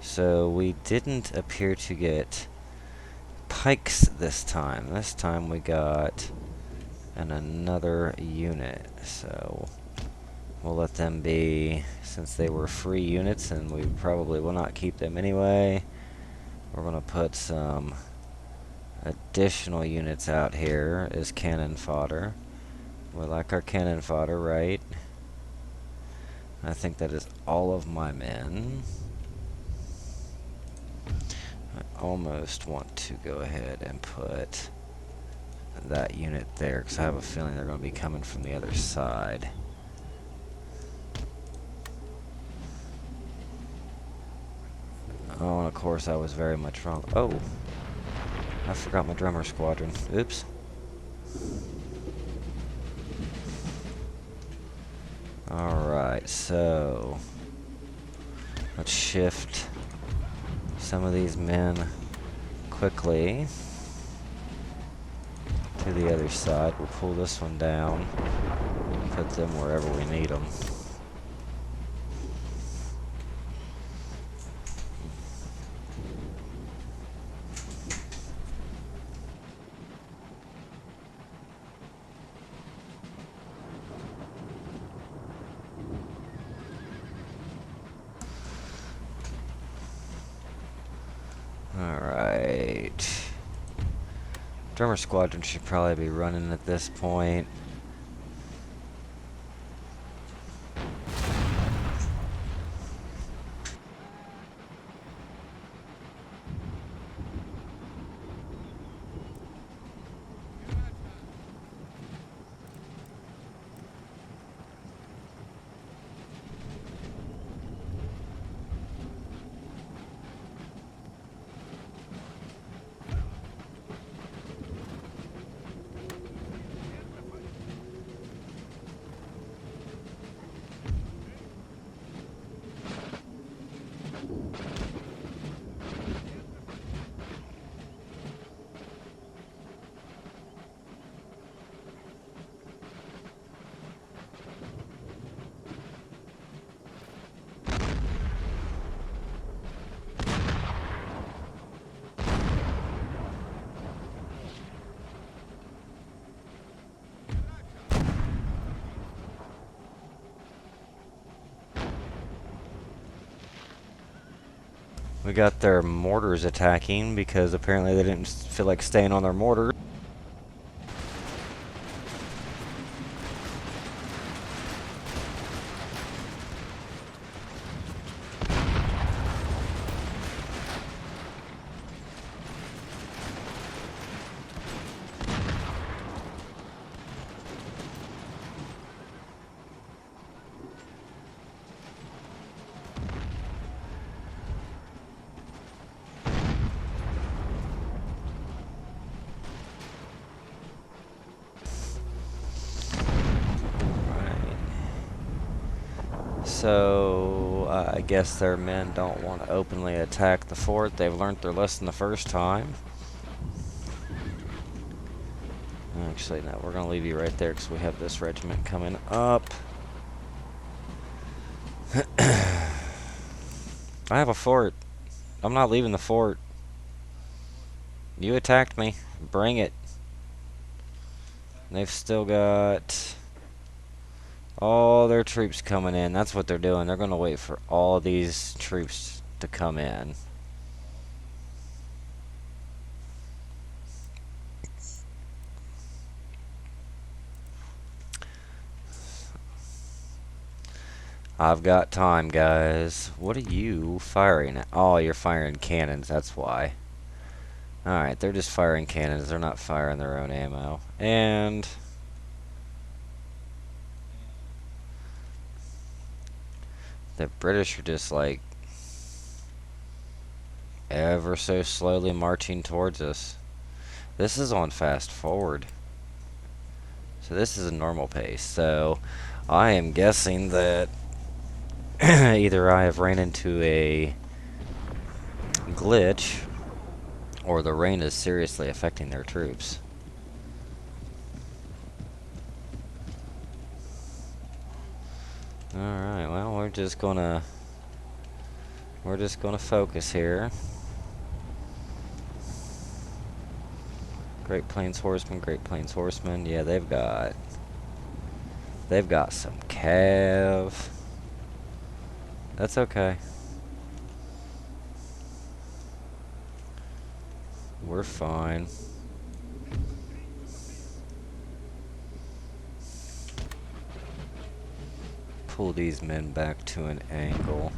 So we didn't appear to get pikes this time. This time we got another unit. So we'll let them be, since they were free units and we probably will not keep them anyway. We're going to put some additional units out here as cannon fodder. We like our cannon fodder, right? I think that is all of my men. I almost want to go ahead and put that unit there, because I have a feeling they're going to be coming from the other side. Oh, and of course I was very much wrong. Oh, I forgot my drummer squadron. Oops. Alright, so let's shift some of these men quickly to the other side. We'll pull this one down, put them wherever we need them. Alright. Drummer squadron should probably be running at this point. We got their mortars attacking because apparently they didn't feel like staying on their mortar. So, I guess their men don't want to openly attack the fort. They've learned their lesson the first time. Actually, no, we're going to leave you right there because we have this regiment coming up. I have a fort. I'm not leaving the fort. You attacked me. Bring it. They've still got all their troops coming in. That's what they're doing. They're going to wait for all of these troops to come in. I've got time, guys. What are you firing at? Oh, you're firing cannons. That's why. Alright, they're just firing cannons. They're not firing their own ammo. And the British are just like ever so slowly marching towards us. This is on fast forward. So this is a normal pace. So I am guessing that either I have ran into a glitch or the rain is seriously affecting their troops. Alright, well, we're just gonna focus here. Great Plains Horsemen, Great Plains Horsemen. Yeah, they've got some cav. That's okay. We're fine. Pull these men back to an angle.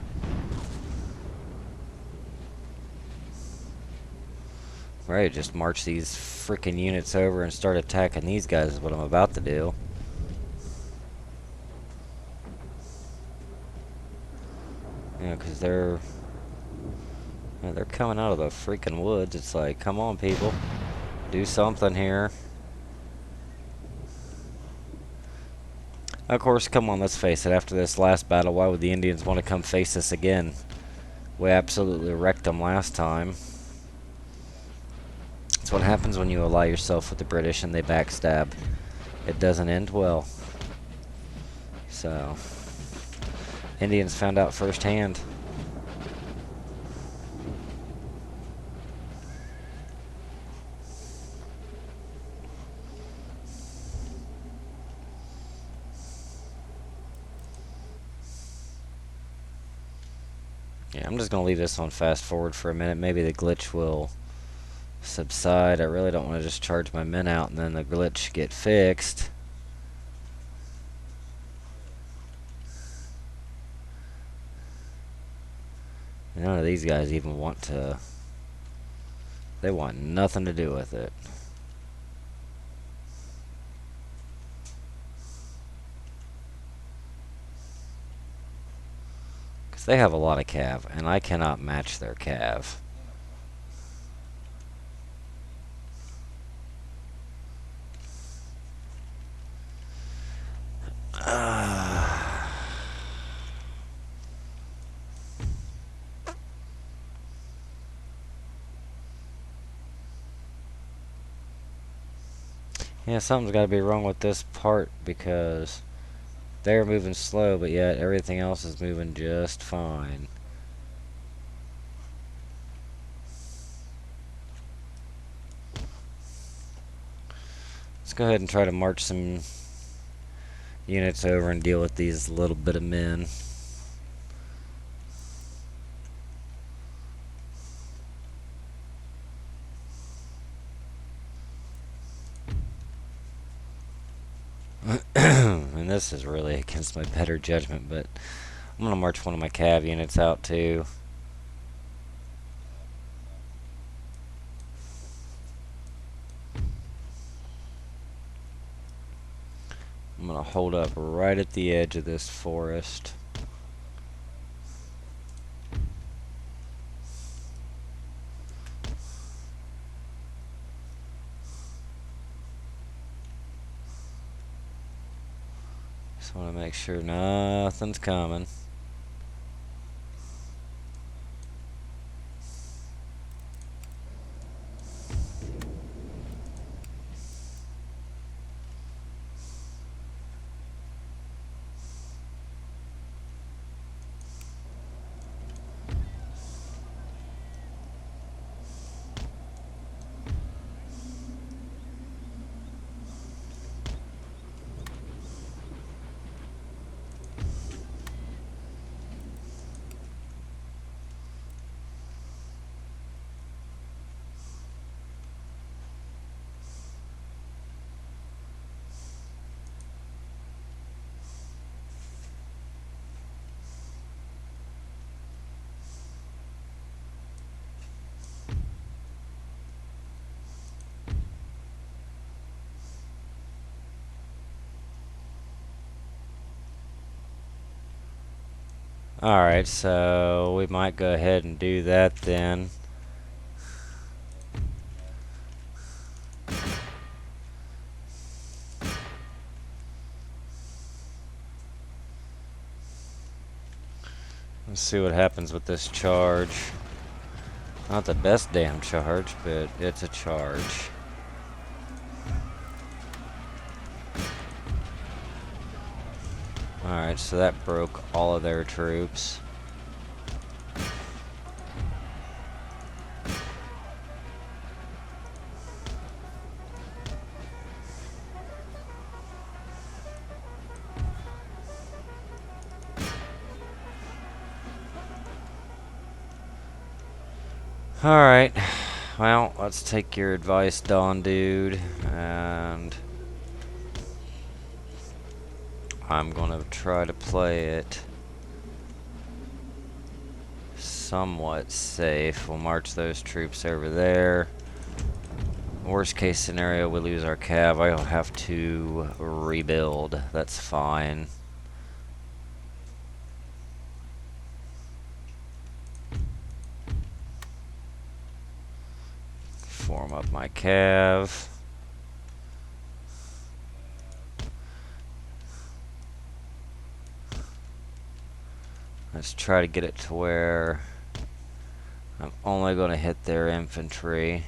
Right, just march these freaking units over and start attacking these guys is what I'm about to do. Yeah, because they're coming out of the freaking woods. It's like, come on, people. Do something here. Of course, come on, let's face it. After this last battle, why would the Indians want to come face us again? We absolutely wrecked them last time. That's what happens when you ally yourself with the British and they backstab. It doesn't end well. So, Indians found out firsthand. Yeah, I'm just going to leave this on fast forward for a minute. Maybe the glitch will subside. I really don't want to just charge my men out and then the glitch get fixed. None of these guys even want to... They want nothing to do with it. Because they have a lot of cav, and I cannot match their cav. Yeah, something's got to be wrong with this part because they're moving slow, but yet everything else is moving just fine. Let's go ahead and try to march some units over and deal with these little bit of men. And this is really against my better judgment, but I'm gonna march one of my cav units out too. I'm gonna hold up right at the edge of this forest. Just want to make sure nothing's coming. Alright, so we might go ahead and do that then. Let's see what happens with this charge. Not the best damn charge, but it's a charge. Alright, so that broke all of their troops. Alright, well, let's take your advice, Don Dude, and I'm gonna try to play it somewhat safe. We'll march those troops over there. Worst case scenario, we lose our cav. I'll have to rebuild. That's fine. Form up my cav. Let's try to get it to where I'm only going to hit their infantry.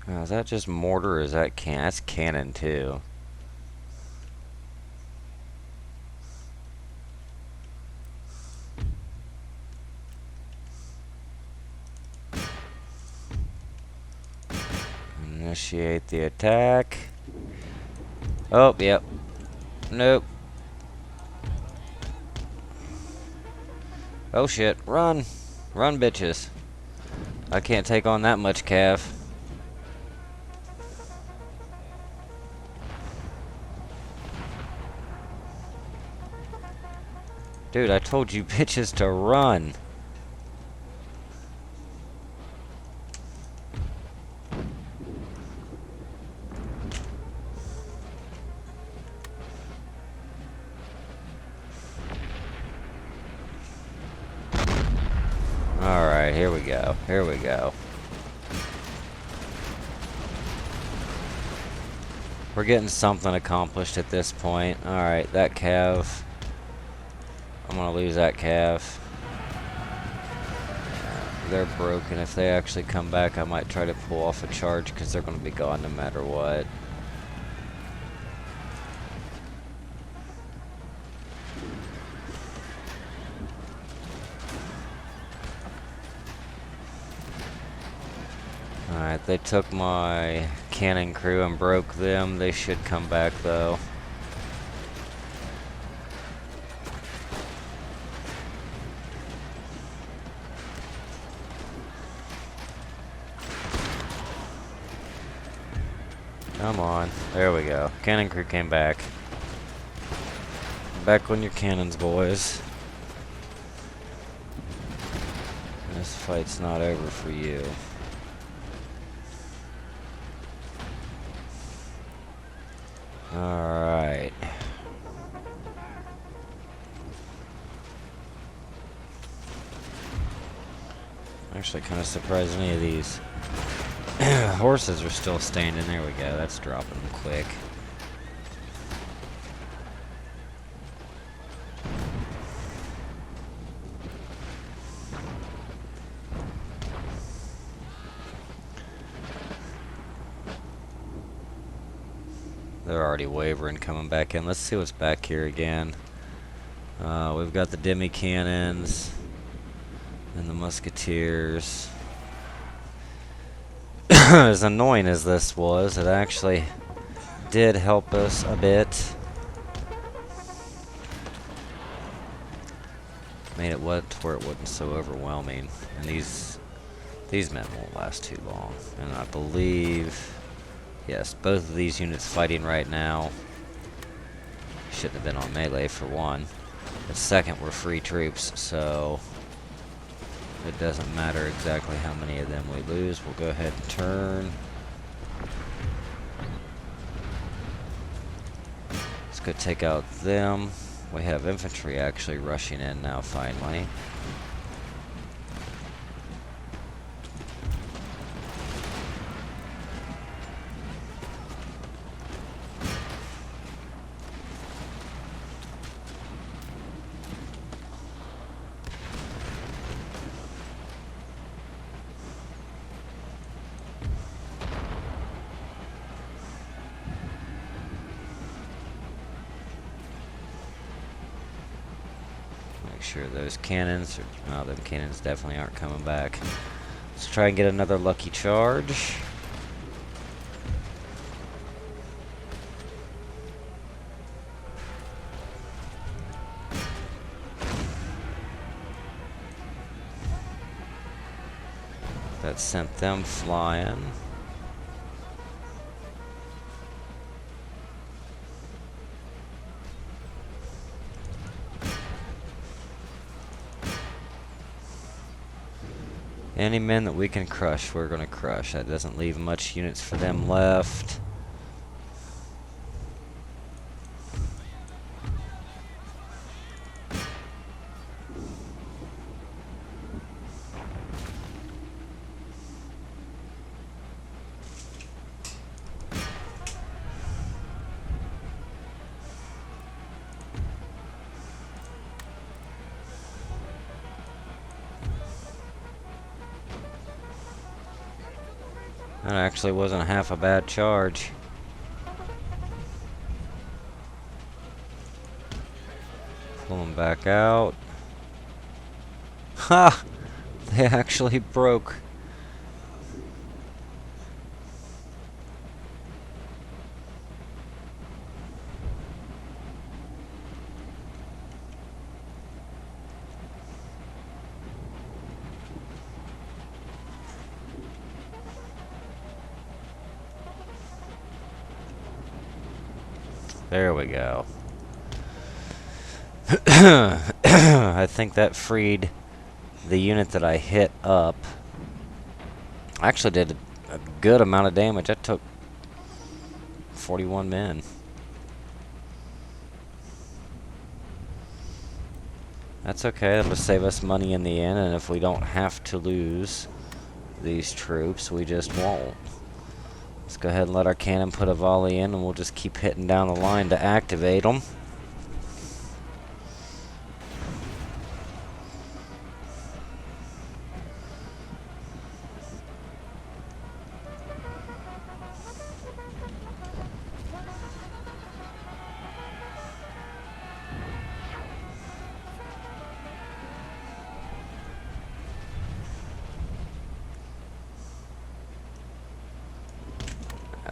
Now, is that just mortar or is that cannon? That's cannon too. Initiate the attack. Oh, yep. Nope. Oh shit. Run. Run, bitches. I can't take on that much cav. Dude, I told you bitches to run. Alright, here we go. Here we go. We're getting something accomplished at this point. Alright, that cav. I'm gonna lose that cav. They're broken. If they actually come back, I might try to pull off a charge because they're gonna be gone no matter what. Alright, they took my cannon crew and broke them. They should come back though. Come on. There we go. Cannon crew came back. Back on your cannons, boys. This fight's not over for you. Alright. Actually kind of surprised any of these. Horses are still standing. There we go. That's dropping them quick. They're already wavering, coming back in. Let's see what's back here again. We've got the demi cannons and the musketeers. As annoying as this was, it actually did help us a bit. Made it what to where it wasn't so overwhelming. And these men won't last too long. And I believe, yes, both of these units fighting right now shouldn't have been on melee for one. The second were free troops, so it doesn't matter exactly how many of them we lose. We'll go ahead and turn. Let's go take out them. We have infantry actually rushing in now, finally. Sure those cannons are, oh, them cannons definitely aren't coming back. Let's try and get another lucky charge. That sent them flying. Any men that we can crush, we're gonna crush. That doesn't leave much units for them left. That actually wasn't half a bad charge. Pull them back out. Ha! They actually broke. There we go. I think that freed the unit that I hit up. I actually did a good amount of damage. I took 41 men. That's okay. That'll save us money in the end, and if we don't have to lose these troops, we just won't. Let's go ahead and let our cannon put a volley in, and we'll just keep hitting down the line to activate them.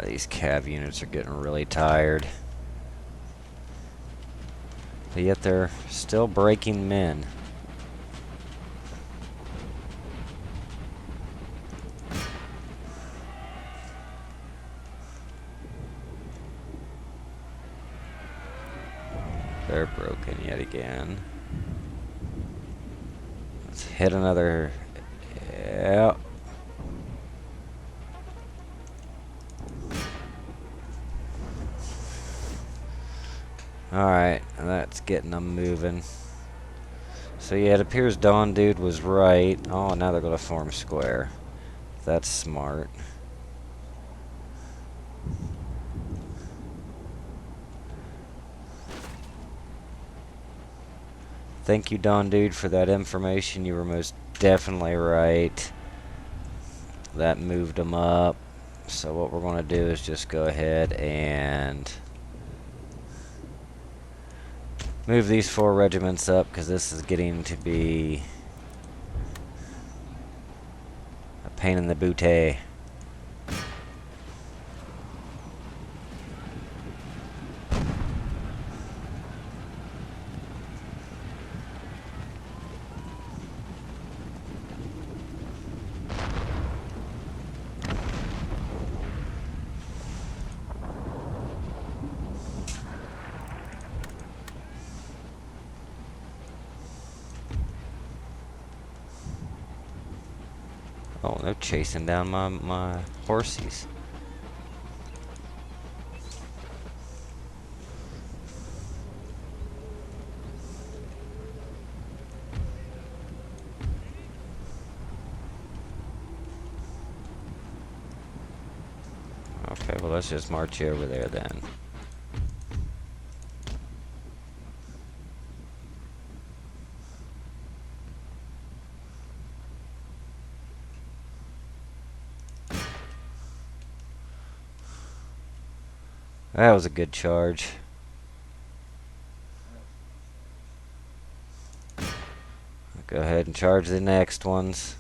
These cav units are getting really tired. But yet they're still breaking men. They're broken yet again. Let's hit another. Yeah. Alright, that's getting them moving. So yeah, it appears Dawn Dude was right. Oh, now they're going to form square. That's smart. Thank you, Dawn Dude, for that information. You were most definitely right. That moved them up. So what we're going to do is just go ahead and move these 4 regiments up, because this is getting to be a pain in the booty. Oh, they're chasing down my horsies. Okay, well, let's just march you over there then. That was a good charge. Go ahead and charge the next ones.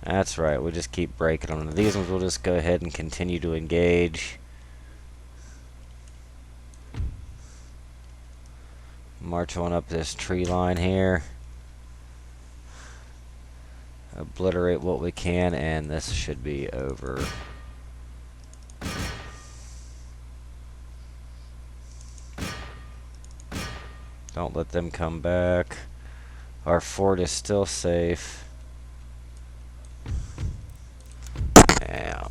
That's right, we'll just keep breaking them. These ones we'll just go ahead and continue to engage. March on up this tree line here. Obliterate what we can, and this should be over. Don't let them come back. Our fort is still safe. Yeah.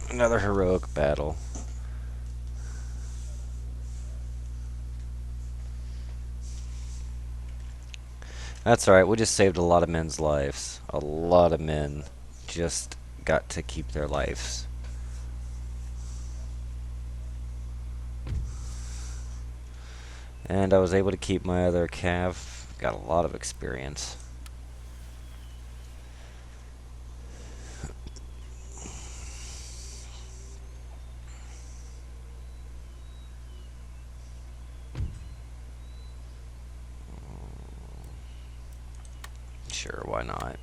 Another heroic battle. That's alright, we just saved a lot of men's lives. A lot of men just got to keep their lives. And I was able to keep my other cav. Got a lot of experience. Sure, why not?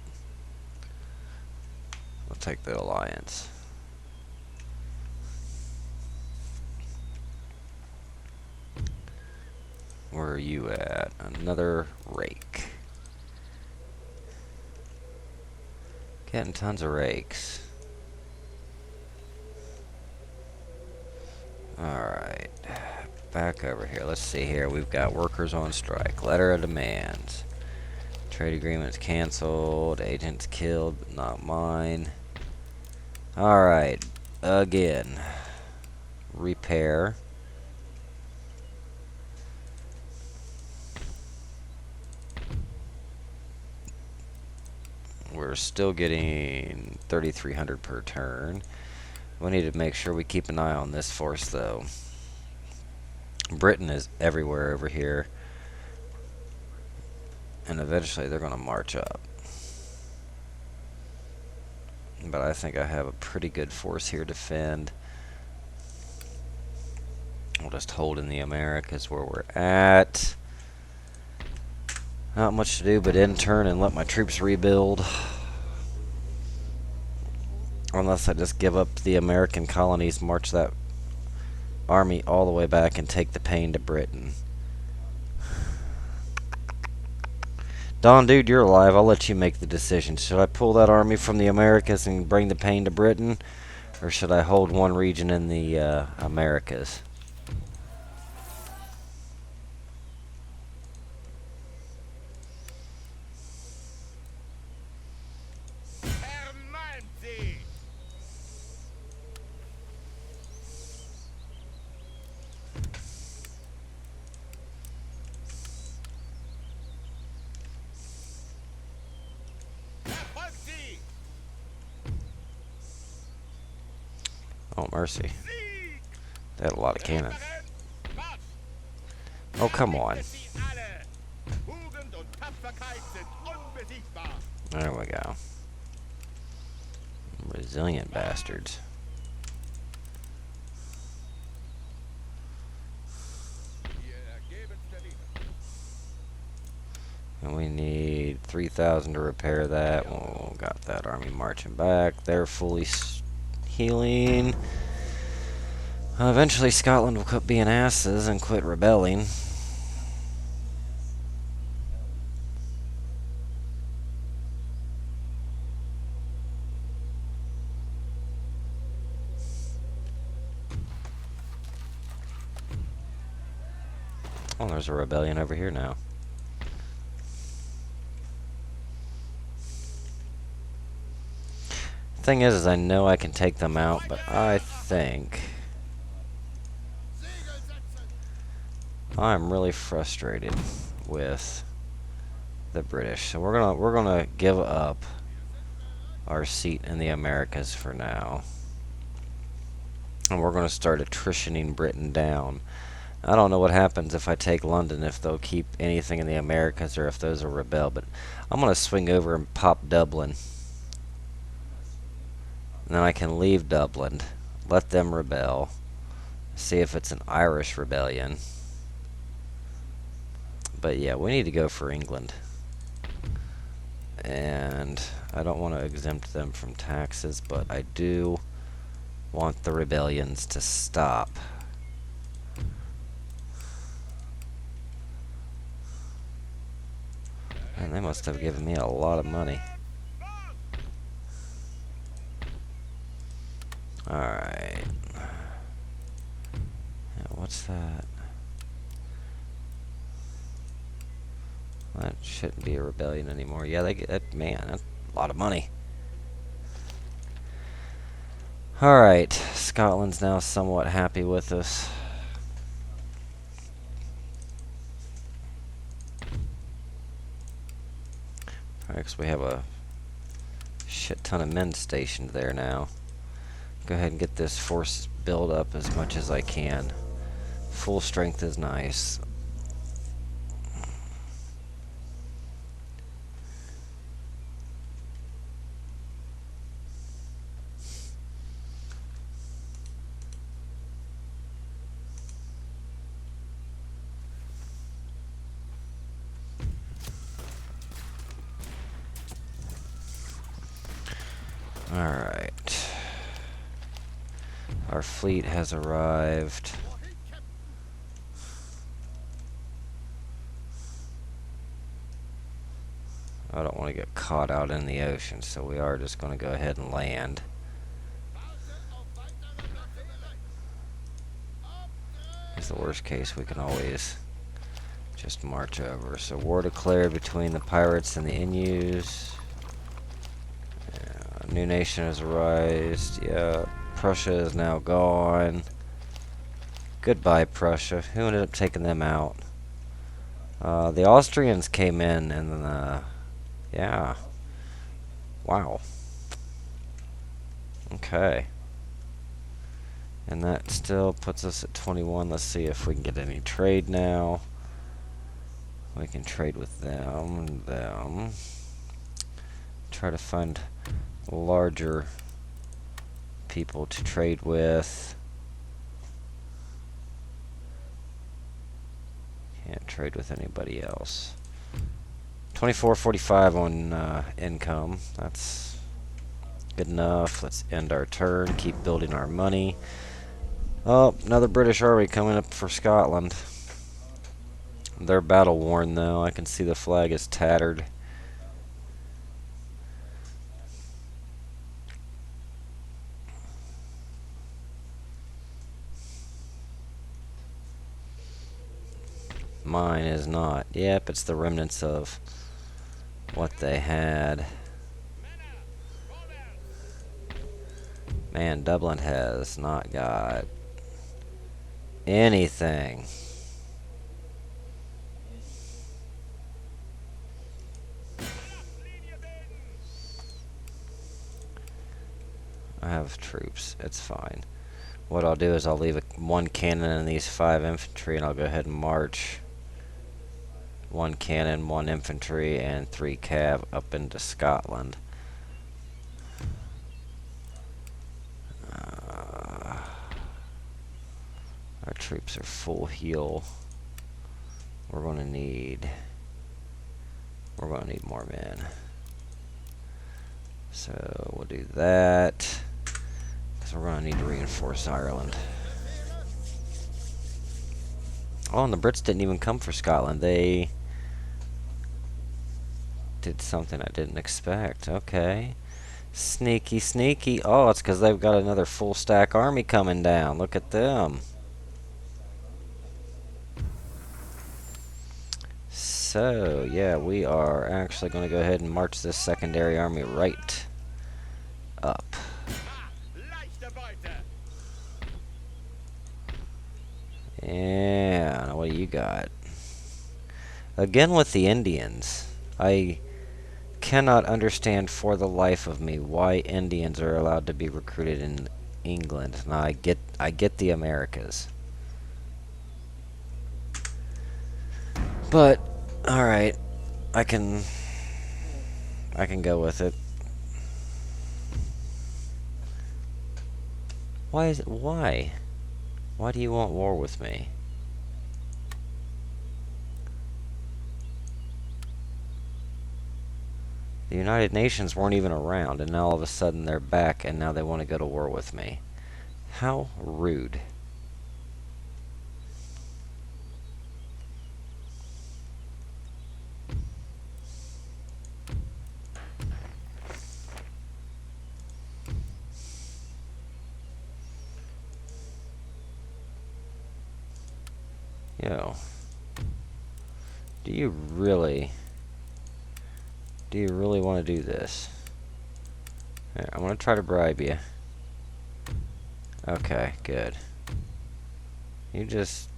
We'll take the alliance. Where are you at? Another rake. Getting tons of rakes. Alright. Back over here. Let's see here. We've got workers on strike. Letter of demands. Trade agreements canceled. Agents killed, but not mine. Alright. Again. Repair. We're still getting 3,300 per turn. We need to make sure we keep an eye on this force, though. Britain is everywhere over here. And eventually they're going to march up. But I think I have a pretty good force here to defend. We'll just hold in the Americas where we're at. Not much to do but intern and let my troops rebuild. Unless I just give up the American colonies, march that army all the way back and take the pain to Britain. Don, dude, you're alive. I'll let you make the decision. Should I pull that army from the Americas and bring the pain to Britain? Or should I hold one region in the Americas? Oh, mercy. They had a lot of cannon. Oh, come on. There we go. Resilient bastards. And we need 3,000 to repair that. Oh, got that army marching back. They're fully healing. Eventually Scotland will quit being asses and quit rebelling. Oh, there's a rebellion over here now. Thing is I know I can take them out, but I think I'm really frustrated with the British. So we're gonna give up our seat in the Americas for now. And we're gonna start attritioning Britain down. I don't know what happens if I take London, if they'll keep anything in the Americas or if those will rebel, but I'm gonna swing over and pop Dublin. And then I can leave Dublin, let them rebel, see if it's an Irish rebellion. But yeah, we need to go for England. And I don't want to exempt them from taxes, but I do want the rebellions to stop. And they must have given me a lot of money. Alright. Yeah, what's that? That shouldn't be a rebellion anymore. Yeah, they get that. Man, that's a lot of money. Alright, Scotland's now somewhat happy with us. Alright, 'cause we have a shit ton of men stationed there now. Go ahead and get this force built up as much as I can. Full strength is nice. Alright. Our fleet has arrived. I don't want to get caught out in the ocean, so we are just going to go ahead and land. It's the worst case, we can always just march over. So war declared between the pirates and the Inus. Yeah, new nation has arisen. Yeah, Prussia is now gone. Goodbye, Prussia. Who ended up taking them out? The Austrians came in and yeah. Wow. Okay. And that still puts us at 21. Let's see if we can get any trade now. We can trade with them and them. Try to find larger people to trade with. Can't trade with anybody else. 24.45 on income. That's good enough. Let's end our turn. Keep building our money. Oh, another British army coming up for Scotland. They're battle worn though. I can see the flag is tattered. Mine is not. Yep, it's the remnants of what they had. Man, Dublin has not got anything. I have troops. It's fine. What I'll do is I'll leave one cannon and these 5 infantry, and I'll go ahead and march 1 cannon, 1 infantry, and 3 cav up into Scotland. Our troops are full heal. We're gonna need more men. So we'll do that. Because we're gonna need to reinforce Ireland. Oh, and the Brits didn't even come for Scotland. They did something I didn't expect. Okay. Sneaky, sneaky. Oh, it's because they've got another full stack army coming down. Look at them. So, yeah, we are actually going to go ahead and march this secondary army right up. Yeah, what do you got? Again with the Indians. I cannot understand for the life of me why Indians are allowed to be recruited in England. Now I get the Americas. But alright. I can go with it. Why? Why do you want war with me? The United Nations weren't even around, and now all of a sudden they're back, and now they want to go to war with me. How rude. Yo. Do you really Do you really want to do this? Here, I'm going to try to bribe you. Okay, good. You just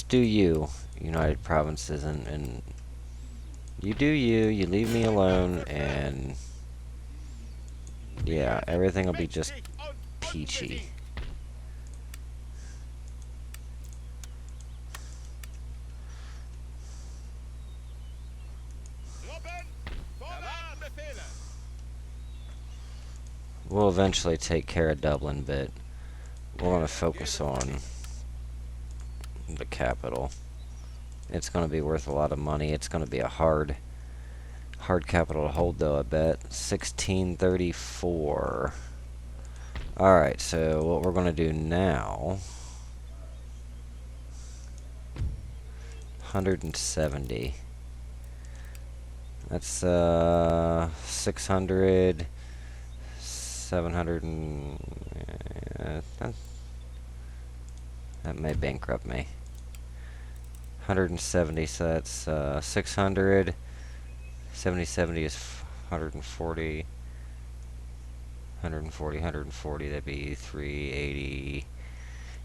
do you, United Provinces, and you do you. You leave me alone, and yeah, everything will be just peachy. We'll eventually take care of Dublin, but we're going to focus on the capital. It's going to be worth a lot of money. It's going to be a hard capital to hold, though, I bet. 1634. Alright, so what we're going to do now... 170. That's 600... 700 and... that may bankrupt me. 170, so that's 600. 70 is 140. 140, that'd be 380.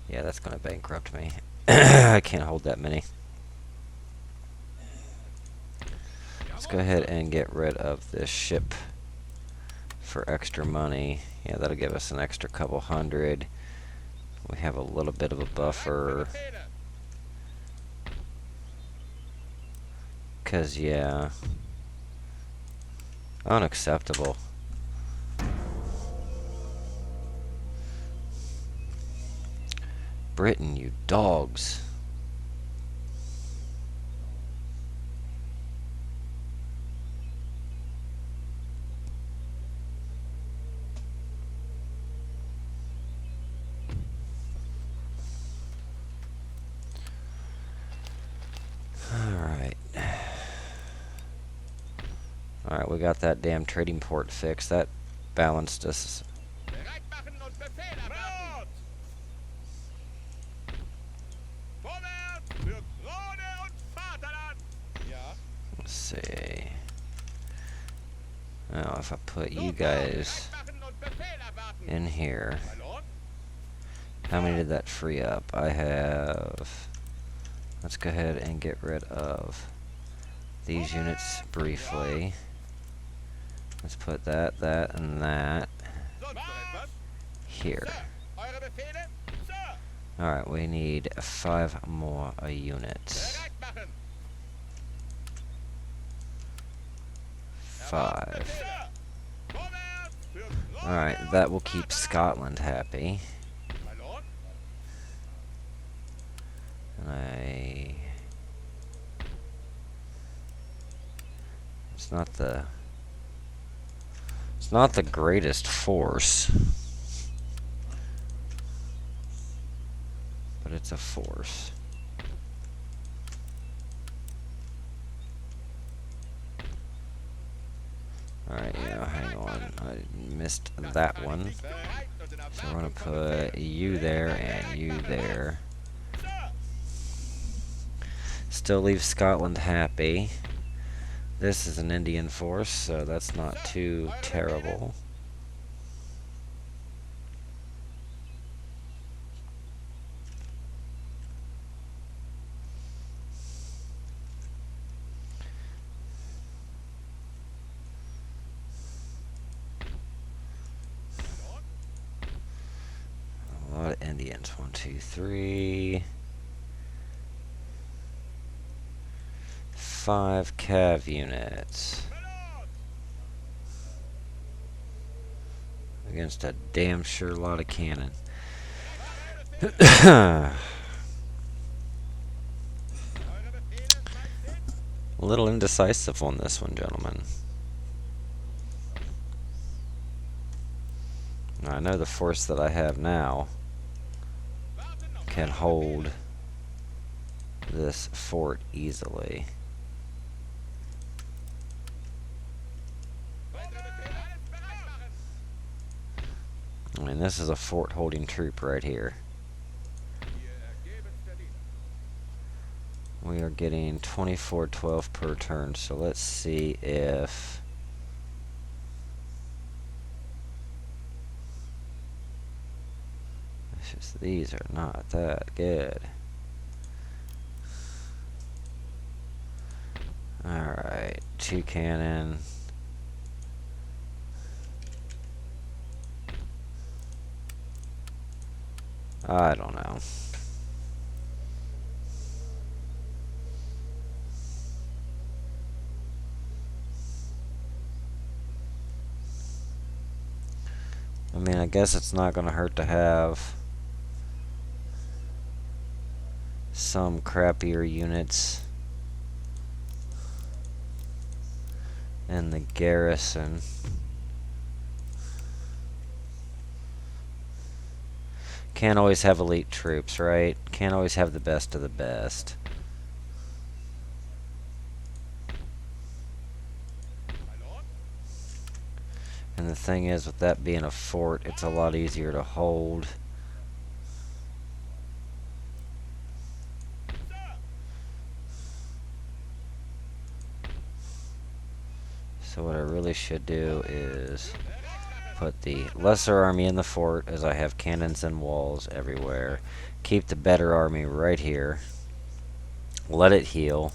Yeah, that's gonna bankrupt me. I can't hold that many. Let's go ahead and get rid of this ship for extra money. Yeah, that'll give us an extra couple hundred. We have a little bit of a buffer. Cause yeah. Unacceptable. Britain, you dogs. Alright, we got that damn trading port fixed. That balanced us. Let's see. Now, if I put you guys in here, how many did that free up? I have... Let's go ahead and get rid of these units briefly. Let's put that, and that here. Alright, we need 5 more units. 5. Alright, that will keep Scotland happy. And it's not the greatest force, but it's a force. Alright, yeah, hang on. I missed that one. So we're going to put you there and you there. Still leave Scotland happy. This is an Indian force, so that's not too terrible. A lot of Indians. 1, 2, 3. 5 cav units. Against a damn sure lot of cannon. A little indecisive on this one, gentlemen. I know the force that I have now can hold this fort easily. I mean, this is a fort holding troop right here. We are getting 2412 per turn, so let's see if it's just these are not that good. Alright, 2 cannon. I don't know. I mean, I guess it's not going to hurt to have some crappier units in the garrison. Can't always have elite troops, right? Can't always have the best of the best. And the thing is, with that being a fort, it's a lot easier to hold. So what I really should do is put the lesser army in the fort, as I have cannons and walls everywhere. Keep the better army right here. Let it heal.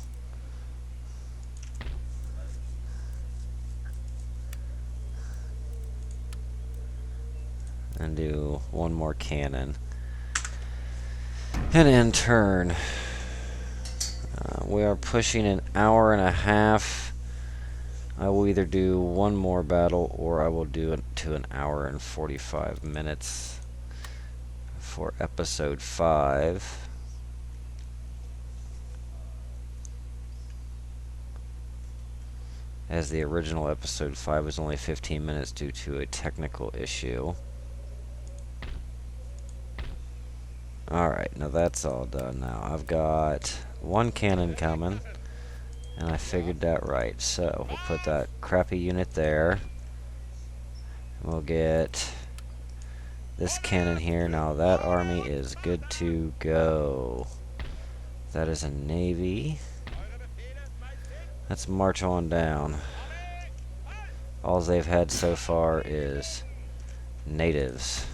And do one more cannon. And in turn, we are pushing an hour and a half. I will either do one more battle or I will do it to an hour and 45 minutes for episode 5. As the original episode 5 was only 15 minutes due to a technical issue. Alright, now that's all done now. I've got one cannon coming, and I figured that right. So, we'll put that crappy unit there. We'll get this cannon here. Now that army is good to go. That is a navy. Let's march on down. All they've had so far is natives.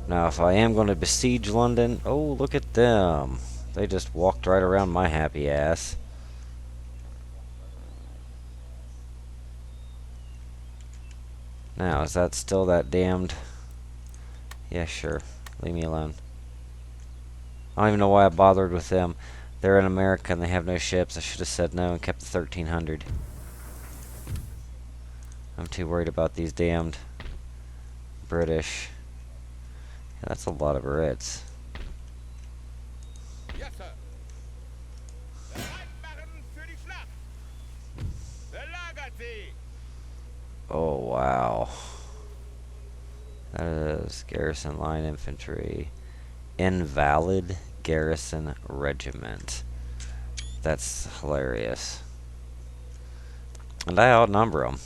Now, if I am going to besiege London, oh, look at them. They just walked right around my happy ass. Now, is that still that damned? Yeah, sure. Leave me alone. I don't even know why I bothered with them. They're in America and they have no ships. I should have said no and kept the 1300. I'm too worried about these damned British. Yeah, that's a lot of Brits. Yes, sir. Oh, wow. That is Garrison Line Infantry. Invalid Garrison Regiment. That's hilarious. And I outnumber them.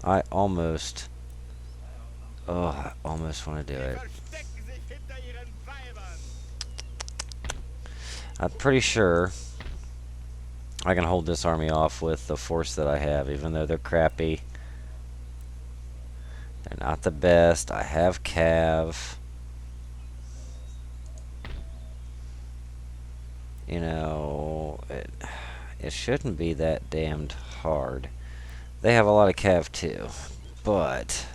I almost want to do it. I'm pretty sure I can hold this army off with the force that I have, even though they're crappy. They're not the best. I have Cav. You know, it shouldn't be that damned hard. They have a lot of Cav too, but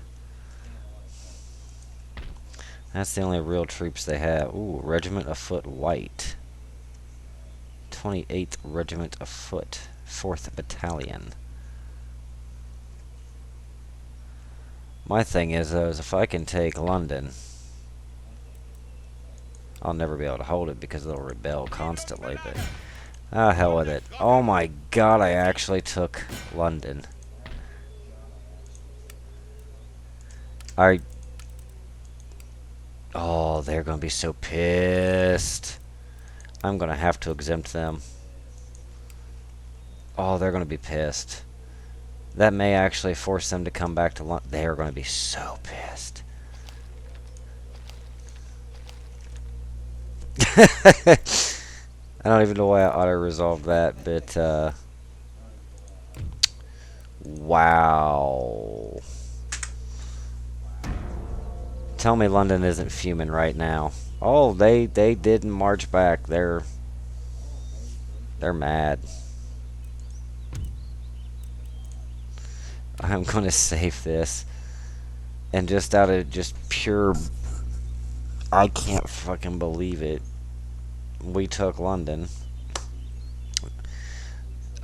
that's the only real troops they have. Ooh, Regiment of Foot White. 28th Regiment of Foot, 4th Battalion. My thing is, though, is if I can take London, I'll never be able to hold it because they'll rebel constantly, but hell with it. Oh my god, I actually took London. Oh, they're gonna be so pissed. I'm gonna have to exempt them. Oh, they're gonna be pissed. That may actually force them to come back to London. They are gonna be so pissed. I don't even know why I auto-resolved that, but, wow. Tell me London isn't fuming right now. Oh, they didn't march back. They're mad. I'm gonna save this, and just out of just pure, I can't fucking believe it, we took London.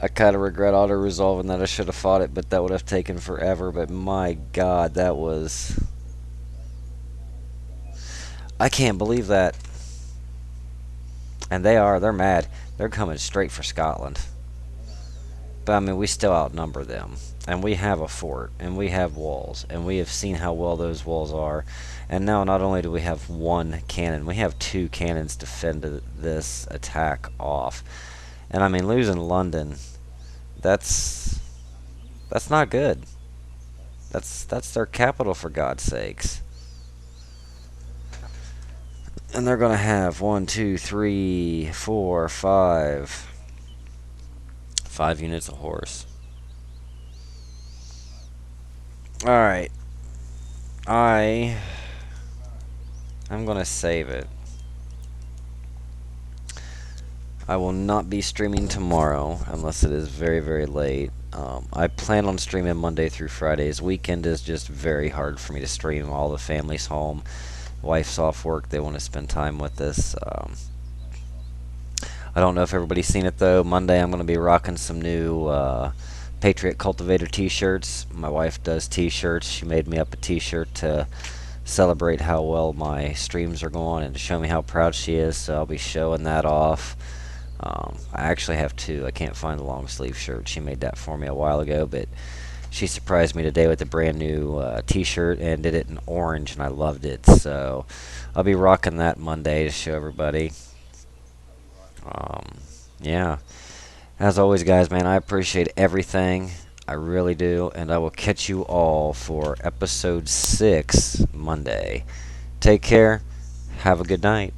I kind of regret auto-resolving that. I should have fought it, but that would have taken forever. But my God, that was... I can't believe that. And they're mad. They're coming straight for Scotland. But I mean, we still outnumber them. And we have a fort, and we have walls, and we have seen how well those walls are. And now not only do we have one cannon, we have two cannons to fend this attack off. And I mean, losing London, that's not good. That's their capital, for God's sakes. And they're gonna have 1, 2, 3, 4, 5 units of horse. Alright. I'm gonna save it. I will not be streaming tomorrow unless it is very, very late. I plan on streaming Monday through Fridays. Weekend is just very hard for me to stream. All the family's home. Wife's off work. They want to spend time with us. I don't know if everybody's seen it though. Monday I'm going to be rocking some new Patriot Cultivator t-shirts. My wife does t-shirts. She made me up a t-shirt to celebrate how well my streams are going and to show me how proud she is. So I'll be showing that off. I actually have two. I can't find the long sleeve shirt. She made that for me a while ago, but she surprised me today with a brand new t-shirt and did it in orange, and I loved it. So I'll be rocking that Monday to show everybody. Yeah. As always, guys, man, I appreciate everything. I really do, and I will catch you all for episode 6 Monday. Take care. Have a good night.